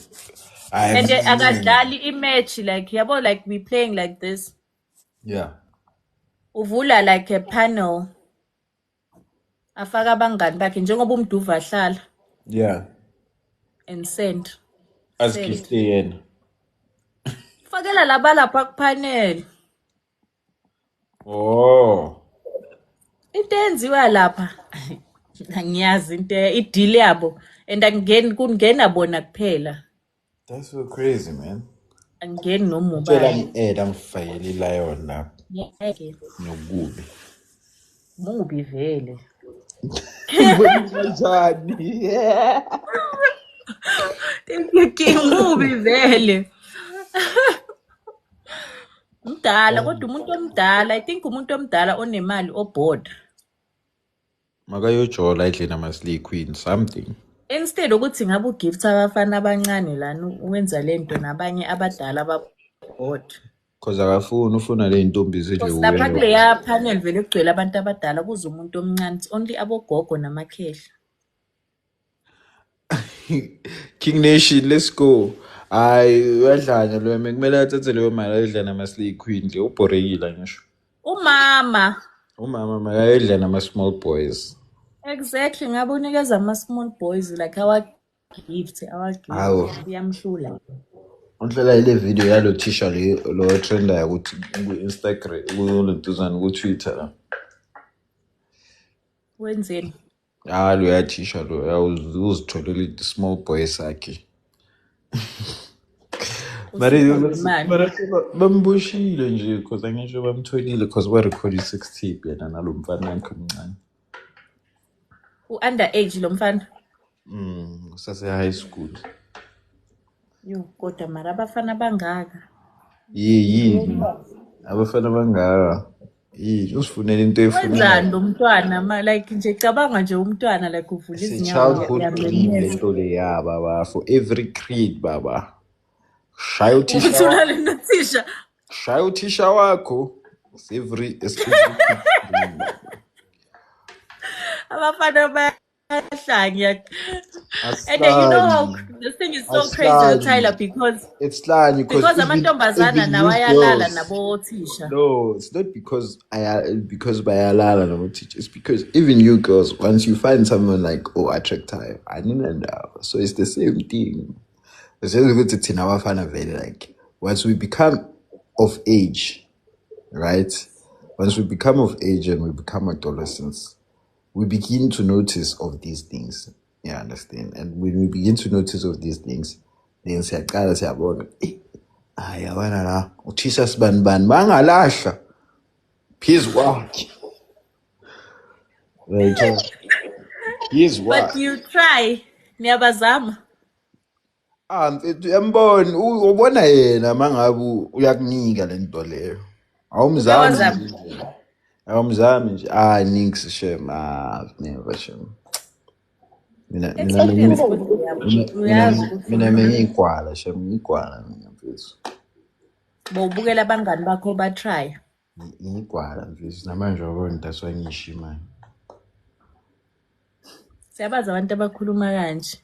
And akadlali imatch like yabo like we playing like this. Yeah. Uvula like a panel. Afaka abangani bakhe njengoba umduva ahlala Yeah. and send. As Christian. Fakela laba lapha ku panel. Oh. Into enziwa lapha. Angiyazi into ideal yabo and kungena bona kuphela. That's so crazy, man. Angeni noma Tshela ubani. ngi-add angifayela lion lapho. Yeke. Nokubi. Mubi vele. Njani? Mubi vele. Mdala kodwa umuntu omdala I think umuntu omdala onemali oboard. Makayojola endlini ama-Slay Queen something. Instead ukuthi ngabe ugift abafana abancane lana uwenza lento nabanye abadala ababoard. Cause akafuni ufuna le ntombi zidle Lapha kule ya panel vele kugcwele abantu abadala kuze umuntu omncane only abogogo namakhehla. King Nation, let's go. Hayi uyadlanya lo kumele athathe leyo mali ayidla nama-Slay Queen le ubhorekile ngisho. Umama Umama makayidla nama-small boys. Exactly, ngabe unikeza ama-small boys like our gift, Hawu. kuyamhlula. Ngihlela ile video yalo thisha lo trendayo ukuthi ku-Instagram kulentuzana ku-Twitter la. Wenzeni? Lo yathisha lo uzitholele i-small boy sakhe. Mara bamboshile nje because angisho bamtholile because warekhodi 6 tape yena nalo mfana wakhe omncane. U-underage lo mfana? Sase-high school. Yo, kodwa mara abafana bangaka. Yini abafana bangaka yini usifunela into Wenzani lo mntwana like nje cabanga nje umntwana like uvula izinyawo childhood dream lento leya baba for every creed baba. Shaya uthisha wakho every abafana bayahlanya. And then you know how this thing is so crazy with Tyler because amantombazana nawo ayalala nabo thisha. No, it's not because bayalala nabo teacher. It's because even you girls, once you find someone like attractive, so it's the same thing. It's just good to tell our fan like once we become of age, right? Once we become of age and we become adolescents, we begin to notice of these things. Yeah, understand? And when we begin to notice of these things, then siyaqala siyabona yabana la uthisha sibanibani bangalahla phezu kwakhe. Phezu kwakhe. But you try, niyabazama. Yambona ubona yena mangabe uyakunika lento leyo. Awumzami nje nix shem never shem. Mina mengikwala shem ngikwala mina mfethu. Bowubukela abangani bakho ba try. Ngikwala mfethu namanje wabona that's why ngisho imali. Siyabaza abantu abakhuluma kanje.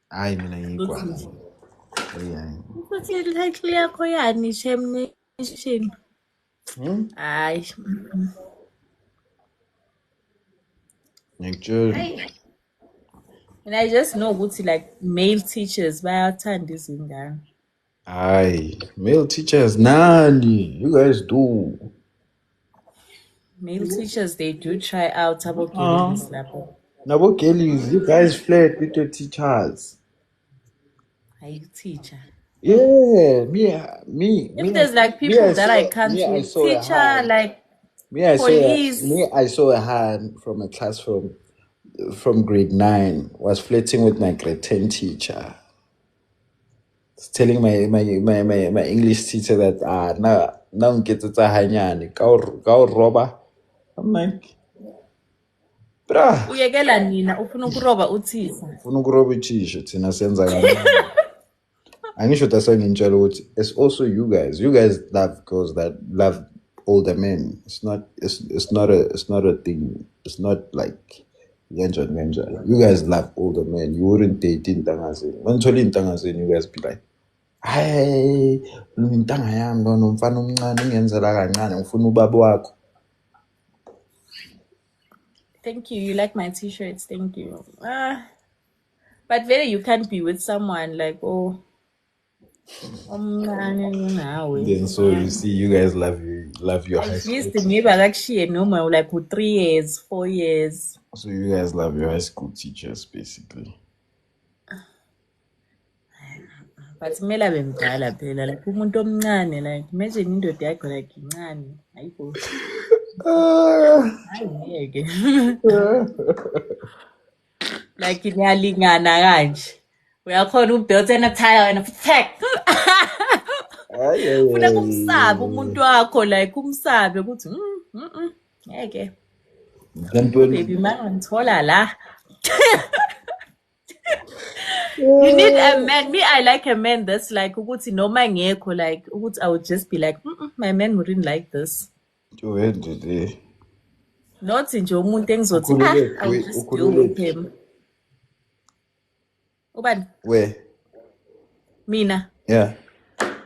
Hayi mina ngikwala. Uthi title yakho yani shem nation. Hayi. And I just know ukuthi like male teachers bayathanda izingane. Male teachers nani? You guys do. Male teachers they do try out abogelies lapho. Nabo girlies, you guys flirt with your teachers. Are you teacher? Yeah, me. If there's like people that I can't with, teacher, like police. I saw a hand from a class from grade 9 was flirting with my grade 10 teacher. It's telling my English teacher that now get it hanyani go roba. I'm like, bruh. Uyekela nina ufuna ukuroba uthisha. Ufuna ukuroba uthisha thina senza kanjani? Angisho tasangintshela ukuthi it's also you guys. You guys love girls that love older men. It's not a thing. It's not like ganjani. You guys love older men. You wouldn't date intangazini. When totally intangazini, you guys be like, hey, intanga yami lona umfana omncane ungenzela kancane ngifuna ubaba wakho. Thank you. You like my t-shirts. Thank you. But really, you can't be with someone like Then so you see, you guys love your high school. At least maybe actually normal like with 3 years, 4 years. So you guys love your high school teachers basically. But kumele abe mdala phela like umuntu omncane like imagine indoda yakho like incane ayikho. Ayeke. Like iyalingana kanje. Uyakhona ubhekana tire wena protect. Ufuna kumsaba umuntu wakho like umsabe ukuthi ngeke. Baby man ngithola la. You need a man. Me, I like a man that's like ukuthi noma ngekho like ukuthi I would just be like my man wouldn't like this. Not nje umuntu engizothi I would just deal with him. Ubani? Where? Mina. Yeah.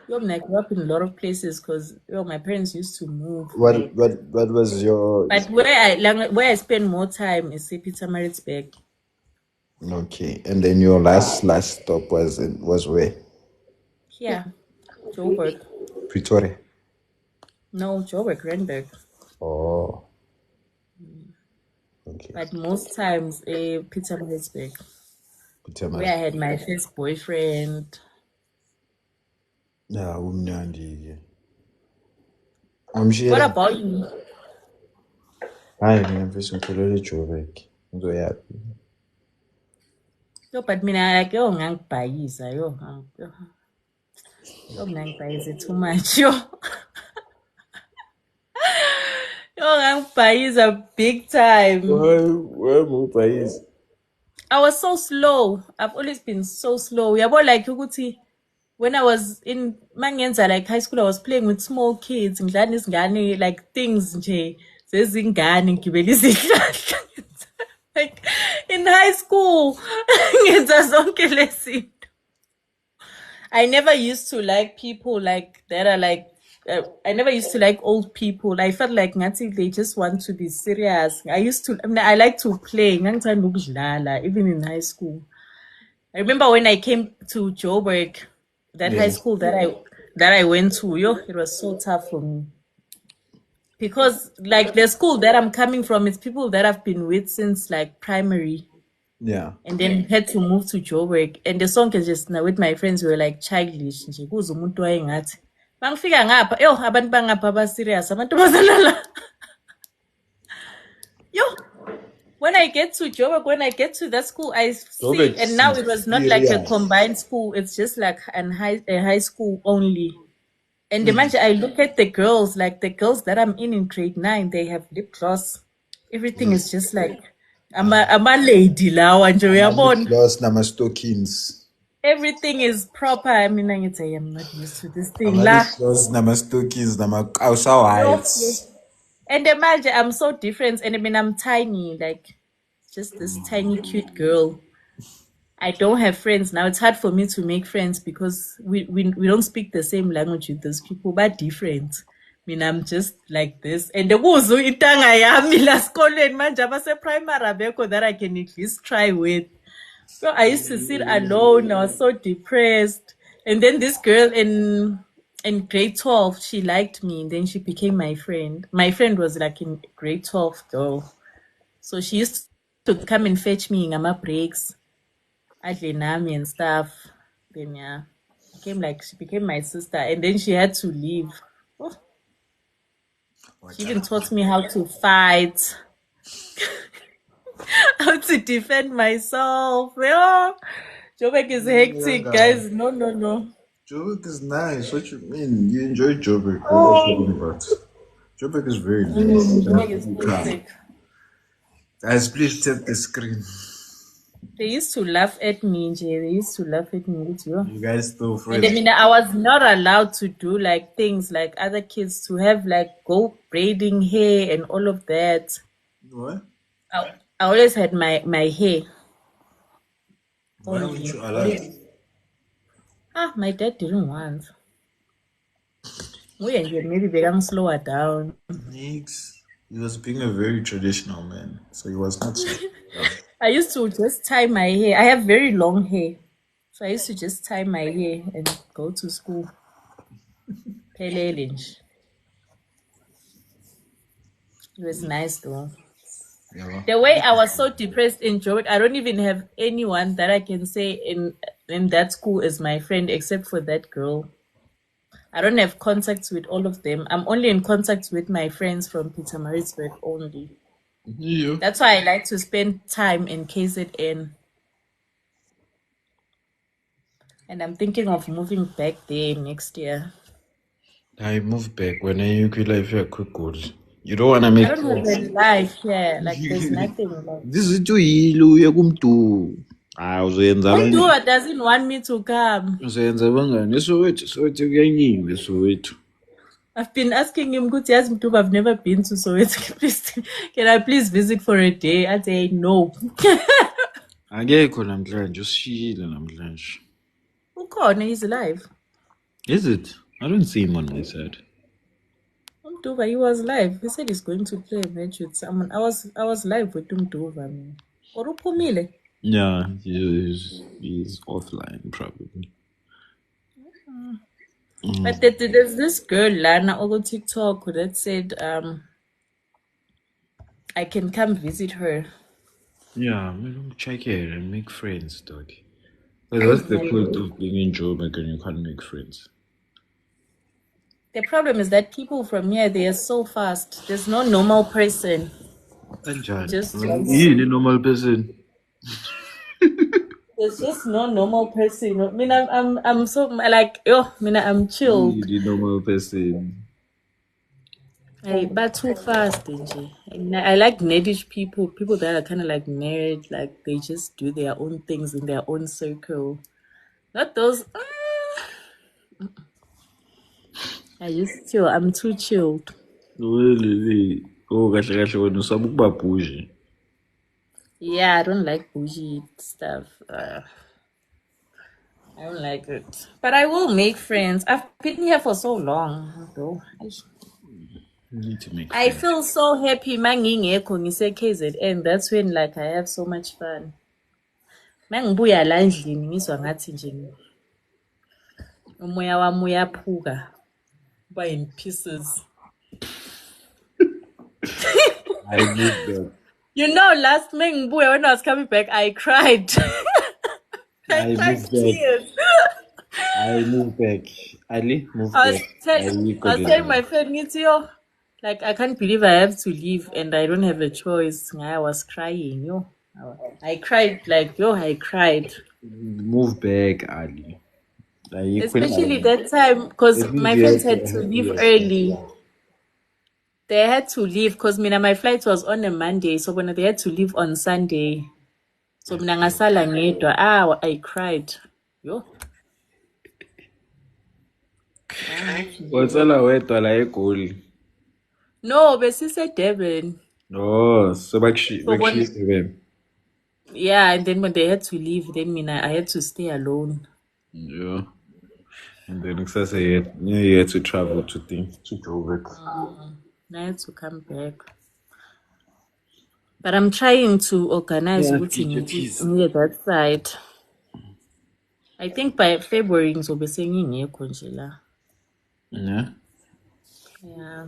Yo, I grew up in a lot of places because my parents used to move. What was your But where I spend more time is Pietermaritzburg. okay? And then your last stop was where? Here, Joburg. Pretoria. No, Joburg, Randburg. Oh. Okay. But most times, Pietermaritzburg, where I had my first boyfriend. Yeah, I'm sure. What about you? I'm first Joburg. Yo, but mina like yo ngangibhayisa yo ngangibhayisa too much yo. Yo ngangibhayisa big time. Why Mubais? I was so slow. I've always been so slow. Yeah, but like ukuthi when I was in mangenza like high school, I was playing with small kids. Ngidlala izingane like things nje zezingane ngibela izihlahla. Like in high school, ngenza zonke lezi. I never used to like people like that are like I never used to like old people. I felt like ngathi they just want to be serious. I like to play. Ngangithanda ukudlala even in high school. I remember when I came to Joburg, that high school that I went to, it was so tough for me. Because like the school that I'm coming from, it's people that I've been with since like primary. Yeah. And then had to move to Joburg. And the song is just with my friends, we were like childish. Nje kuze umuntu wayengathi bangifika ngapha abantu bangapha ba serious abantu bazalala. Yo, when I get to Joburg, when I get to that school, I see, and now it was not like a combined school, it's just like a high school only. And imagine I look at the girls, like the girls that I'm in grade 9, they have lip gloss. Everything is just like I'm a lady lawa nje uyabona. Gloss nama stockings. Everything is proper. I mean, I am not used to this thing. Gloss nama stockings nama kausa whites. And imagine I'm so different, and I mean I'm tiny, like just this tiny cute girl. I don't have friends now. It's hard for me to make friends because we don't speak the same language with those people, but different. I mean, I'm just like this. And the kuzu itanga yami la skolweni manje abase primary abekho that I can at least try with. So I used to sit alone. I was so depressed. And then this girl in grade 12, she liked me, and then she became my friend. My friend was like in grade 12 though. So she used to come and fetch me in my breaks. Nami and stuff. Then she became my sister, and then she had to leave. Oh. She even taught me how to fight, how to defend myself. Yeah. Joburg is hectic, guys. No. Joburg is nice. What you mean? You enjoy Joburg? What are you talking about? Joburg is very nice. Joburg is hectic. Guys, please tap the screen. They used to laugh at me, Jay. They used to laugh at me with you. You guys still friends? And I mean, I was not allowed to do like things like other kids to have like go braiding hair and all of that. What? I always had my hair. Why weren't you allowed? My dad didn't want. Maybe they can slow her down. Nix. He was being a very traditional man, so he was not. I used to just tie my hair. I have very long hair. So I used to just tie my hair and go to school. It was nice though. Yeah. The way I was so depressed in Joburg, I don't even have anyone that I can say in that school is my friend except for that girl. I don't have contacts with all of them. I'm only in contact with my friends from Pietermaritzburg only. Yeah. That's why I like to spend time in KZN. And I'm thinking of moving back there next year. I move back when you could life here quick goals. You don't wanna make I don't have a life here. Like there's nothing like this is too ilu yakumtu. Undo doesn't want me to come. I've been asking him, good yes, I've never been to Soweto. Please, can I please visit for a day? I say no. Angekho namhlanje usishiyile namhlanje. Ukhona, he's alive. Is it? I don't see him on my side. Umduva, he was live. He said he's going to play a match with someone. I was live with Umduva. Or uphumile. Yeah, he's offline probably. But there's this girl Lana over TikTok that said I can come visit her. Yeah, check it and make friends, dog. But what's the point of being in Joburg and you can't make friends? The problem is that people from here, they are so fast. There's no normal person. Just you a normal person. There's just no normal person. I mean, I'm so like, I'm chilled. You the normal person. But too fast, I like nerdish people that are kind of like nerd, like they just do their own things in their own circle. Not those. I just chill. I'm too chilled. Really? Oh, kahle wena usaba ukuba bougie. Yeah, I don't like bougie stuff. I don't like it. But I will make friends. I've been here for so long, though. You need to make I friends. feel so happy mangingekho ngise KZN. That's when like I have so much fun. Mangibuya la endlini ngizwa ngathi nje umoya wami uyaphuka. By in pieces. I moved back. You know, last mangibuya when I was coming back, I cried. I cried tears. I moved back. Ali, move I was back. telling my friend, Nitio, like I can't believe I have to leave and I don't have a choice. I was crying, I cried I cried. Move back, Ali. Like, especially that time because my friends had to leave early. They had to leave because my flight was on a Monday, so when they had to leave on Sunday, so ngasala ngedwa. I cried. Watsala wedwa la eGoli. No, besise Durban. Oh, so Durban. Yeah, and then when they had to leave, then I had to stay alone. Yeah. And then you had to travel to Joburg. I had to come back. But I'm trying to organize that side. I think by February ngizobe sengingekho nje la. Yeah. Yeah.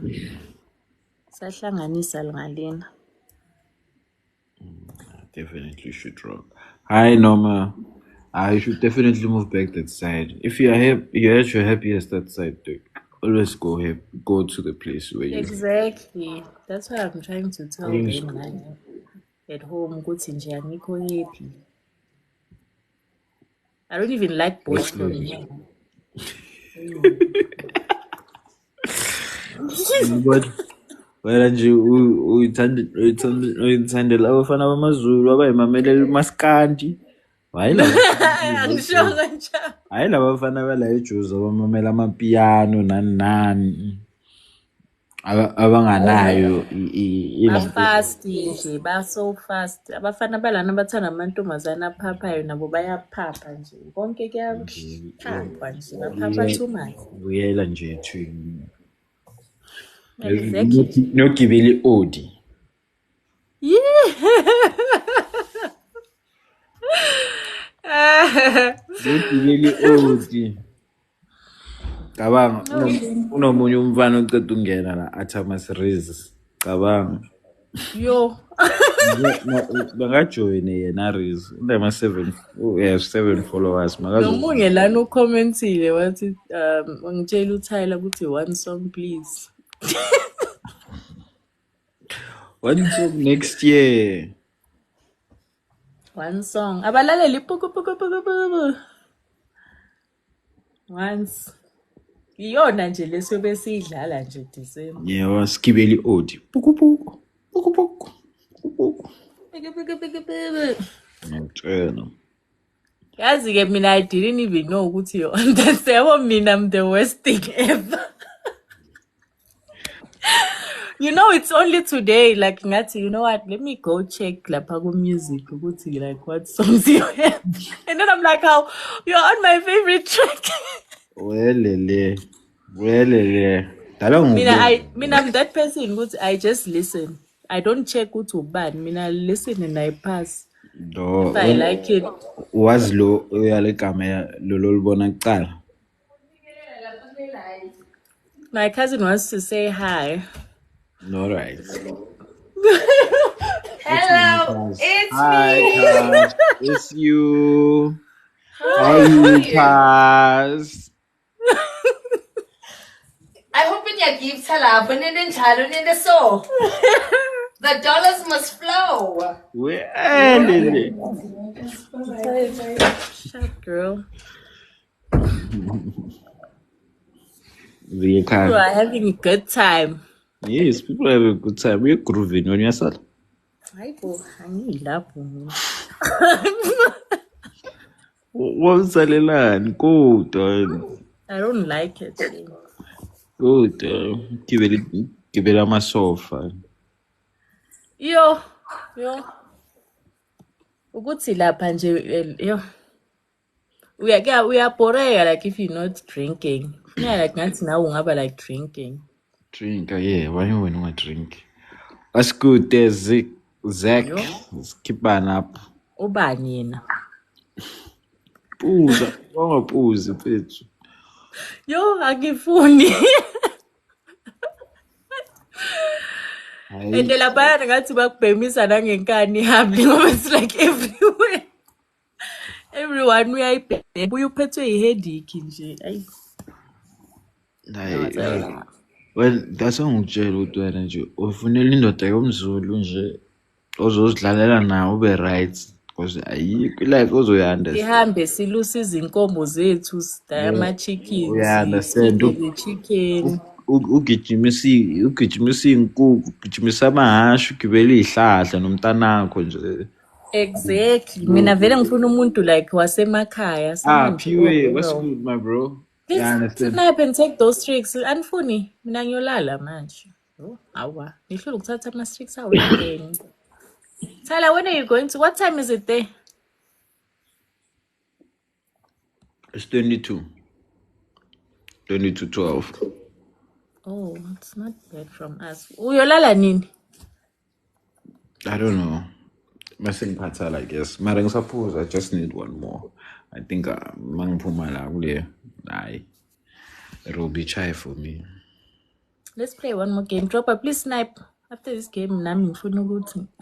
Sahlanganisa ngalena. Definitely should rock. Hi Norma. I should definitely move back that side. If you're at your happiest that side, always go to the place where you. Exactly. That's what I'm trying to tell them at home. Ukuthi nje angikho happy. I don't even like boys from here. Wena nje uyithandela abafana bamaZulu abayimamelela uMaskandi. Hayi laba bafana bala eJozi abamamela amapiano nani abanganayo fast nje ba so fast abafana balana bathanda amantombazana aphaphayo nabo bayaphapha nje konke kuyaphapha nje baphapha too much buyela nje ethwini exactly nogibeli odi nogibeli odi cabanga unomunye umfana oceda ungena la athama series cabanga yo bangajoyine yena Riz unama 7 followers nomunye lana ucommentile wathi ngitshela uTyler ukuthi one song please one song next year one song abalaleli puku once iyona nje leso besidlala nje December yeah skibeli odi puku yazi ke mina I didn't even know ukuthi you understand mina I'm the worst thing ever. You know, it's only today, like, ngathi, you know what, let me go check lapha music, ukuthi, like, what songs you have. And then I'm like, how, you're on my favorite track. Welele. Dala Mina I'm that person ukuthi I just listen. I don't check ukuthi ubani. Mina listen and I pass. If I like it. wazi lo uyale gama lo lolibona kuqala. My cousin wants to say hi. All right. Hello, it's Hi, me. Kaz. It's you. How Hi, are how are you, you? Kaz? I hope in your gifts hello, but in the so. The dollars must flow. Welele. Shut girl. The You are having a good time. Yes, people have a good time. We're grooving on yourself. I need love. Wawusalelani kodwa I don't like it. kodwa gibela amasofa. Yo. Ukuthi lapha nje yo. Uyaboreka like if you're not drinking. Funeka like ngathi nawe ungaba like drinking. Drink, yeah, why you wena drink? What's good there, Zach? Skipana up. Ubani yena? Puza, wangaphuzi mfethu. Yo, angifuni. And lapha ngathi bakubhemisa nangenkani ihambi ngoba it's like everywhere. Everyone uyayibhema uphethwe iheadache nje. Ayi. Well, that's ongitshela ukuthi wena nje ufunela indoda yomZulu nje ozozidlalela nawe ube right because ayikho life ozoyanda. Ihambe silusa izinkomo zethu sidaya ama-chickens. Uya-understand. The chicken. Ugijimisa inkukhu, ugijimisa amahashe, ugibela iy'hlahla nomntanakho nje. Exactly. Mina vele ngifuna umuntu like wasemakhaya. Piwe, what's good, my bro? Let's snap and take those tricks. Anifuni mina ngiyolala manje. Oh, awa. Ngihlula ukuthatha ama-tricks awekeni. Tyler, when are you going to? What time is it there? It's 22. 22:12. Oh, it's not bad from us. Uyolala nini? I don't know. Messing pattern, I guess. Mara suppose I just need one more. I think mangiphuma la kule. Aye. It will be chai for me. Let's play one more game. Dropper, please snipe. After this game, I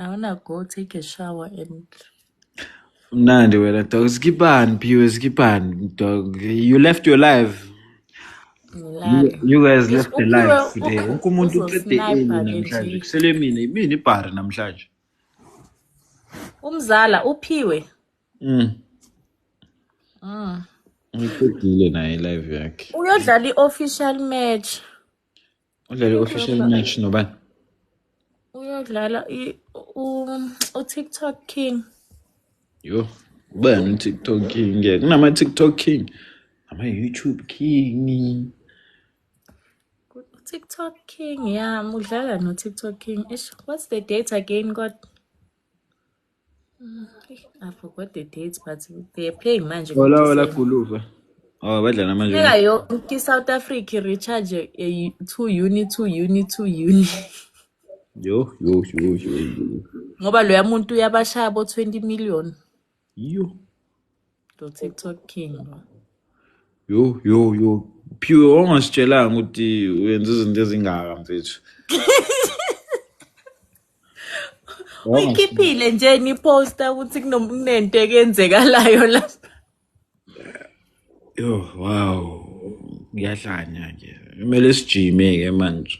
wanna go take a shower and Mnandi wena dog. Skipani, Piwe, skipani, dog. You left your life. You guys left the life today. Wonke umuntu uqede eli namhlanje. Kusele mina ibhari namhlanje. Umzala uphiwe. Ngiqedile naye live yakhe. Uyodlala i-official match. Udlala official match nobani? Uyodlala u-TikTok King. Yo, ubani TikTok King? Kunama TikTok King. Ama YouTube King. TikTok King, yeah, udlala no TikTok King. What's the date again, God? I forgot the dates, but they're playing manje. Wala Guluva. Oh, badlala manje. Yeah, yo, South Africa recharge 2 uni. Yo. Ngoba lo yamuntu uyabashaya bo 20 million. Yo. Do TikTok King. Yo. Piwe ongasitshelanga ukuthi uyenza izinto ezingaka mfethu. Uyikhiphile nje ni poster ukuthi kunento ekenzekalayo lapha. Yo, wow. Ngiyahlanya nje. Kumele sijime ke manje.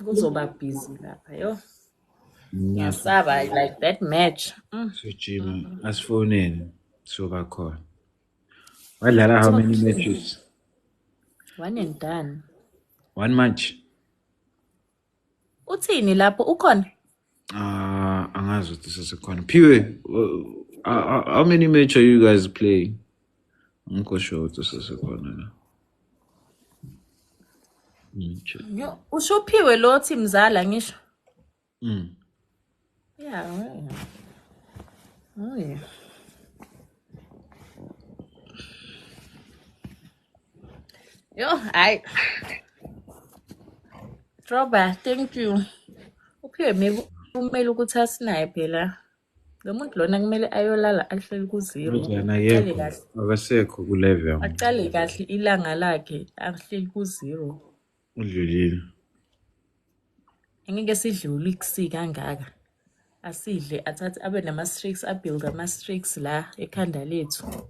Kuzoba busy lapha yo. Ngiyasaba like that match. Sijima asifoneni soba khona. Wadlala how many matches? 1 and done. 1 match. Uthini lapho ukhona? Angazi ukuthi sesekhona. Piwe, how many matches are you guys playing? Ngikho sure ukuthi sesekhona la. Yo, ushuphiwe lo thi mzala ngisho. Yeah. Oh yeah. Yo, I Robert, thank you. Uphiwe kumele ukuthi asinaye la. Lo muntu lona kumele ayolala ahleli ku-0. Manje Aqale akekho, kahle. akasekho ku-level. Aqale kahle ilanga lakhe ahleli ku-0. Udlulile. Angeke sidlule ikusi kangaka. Asidle athathe abe nama-streaks abuild ama-streaks la ekhanda lethu.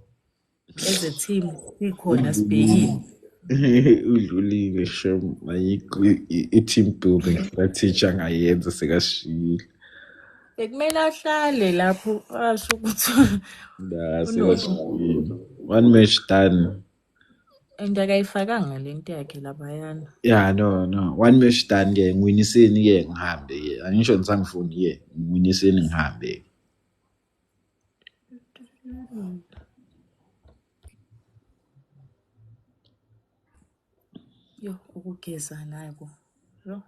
As a team sikhona sibhekile. Udlulile shem ayikho i-team building strategy angayenza sekashiyile. Bekumele ahlale lapho asho ukuthi Sekashiyile. One match done. and akayifakanga lento yakhe laphayana. Yeah, no. One match done ke ngiwiniseni ke ngihambe ke. Angisho ngisangifuni ke ngiwiniseni ngihambe. Yo, ukugeza nako. Yo.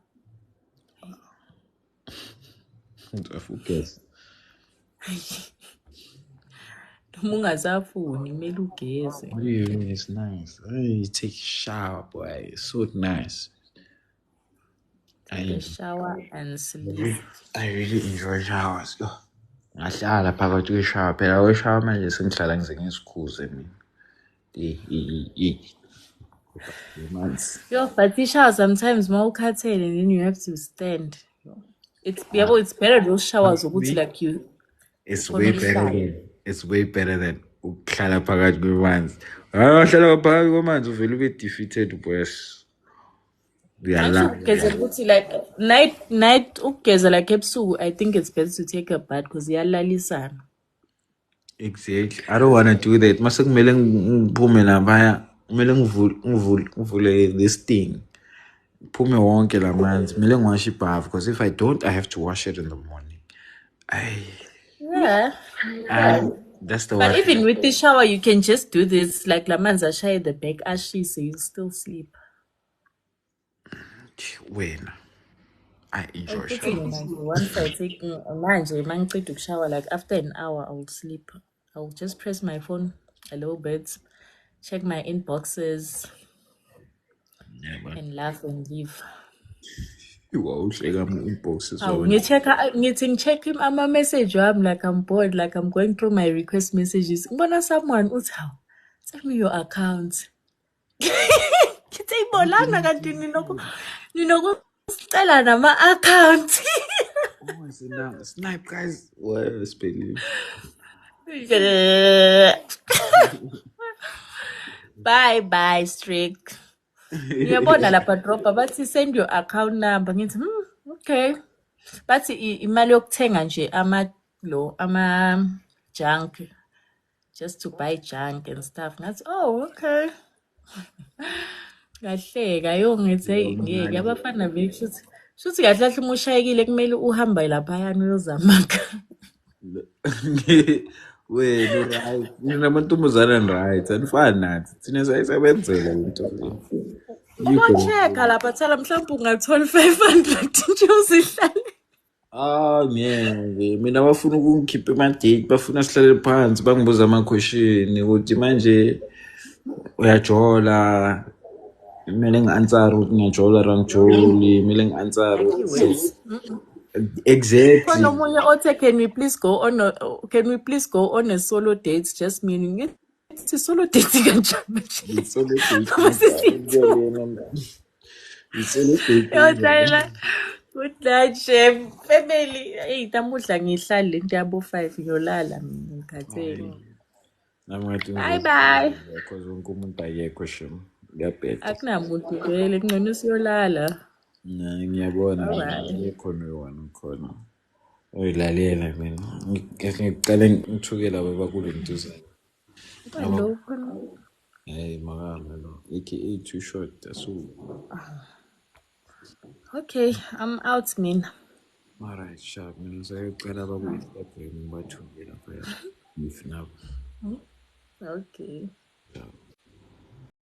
Ngiyafukeza. Noma ungasafuni kumele ugeze. What do you mean? It's nice. You take a shower, boy. It's so nice. Take a shower and sleep. I really enjoy showers. Ngahlala phakathi kweshower phela kweshower manje sengihlala ngize ngisikhuze mina. Yo, but the shower sometimes more ukhathele and then you have to stand. It's better those showers ukuthi like you. It's way better than ukuhlala phakathi kwamanzi. Wahlala phakathi kwamanzi uvela ube defeated boys. Ugeza ukuthi like night ukugeza like ebusuku I think it's best to take a bath because iyalalisana. Exactly. I don't want to do that. Mase kumele ngiphume lapha, kumele ngivule this thing. Phume wonke lamanzi, kumele ngiwash ibhavu because if I don't I have to wash it in the morning. Yeah. That's the But even with the shower you can just do this like lamanzi ashaye the back ashy so you still sleep. When I enjoy showers. Once I take manje mangiceda ukushower like after an hour I will sleep. I will just press my phone a little bit, check my inboxes and laugh and leave. Uhleka mu-inboxes. Ngicheck ama message wami like I'm bored, like I'm going through my request messages. Ngibona someone uthi how tell me your account. Kithe ibolana kanti ninokusicela nama account. Oh, is it now? Snipe guys. Well, spelling. Bye strict. Ngiyabona lapha dropper bathi send your account number ngithi okay. Bathi imali yokuthenga nje ama junk just to buy junk and stuff. Ngathi oh okay. Kahleka yo ngithi ngeke abafana bethu shuthi kahle kahle umushayekile kumele uhambe lapha yana uyozamaka. Wena right. Ninamantombazana right. Anifani nathi. Thina sayisebenzela into le. Ubocheka lapha thala mhlawumbe ungathola 500 nje uzihlale. Ngeke. Mina bafuna ukungikhipha ama-date, bafuna sihlale phansi, bangibuza ama-question ukuthi manje uyajola. Kumele ngi-answer ukuthi ngiyajola or angijoli, kumele ngi-answer ukuthi exactly. Khona omunye othe can we please go on a solo date just meaning it's a solo date kanjani nje. Solo date. Yo Tyler. Good night, chef. Family. Hey, tamudla ngihlali lento yabo 5 ngiyolala mina ngikhathele. Bye. Because wonke umuntu ayekho shem. Ngiyabheda. Akunamuntu vele kungcono usiyolala. Ngiyabona ayekho no khona. Oyilalela mina. Ngicela ngithukela babakule ntuza. Hello. Hey, makame lo. AKA too short. That's all. Okay, I'm out, man. Alright, sharp. Mina ngizocela baku-Instagram bathunge lapha. If now. Okay. Yeah.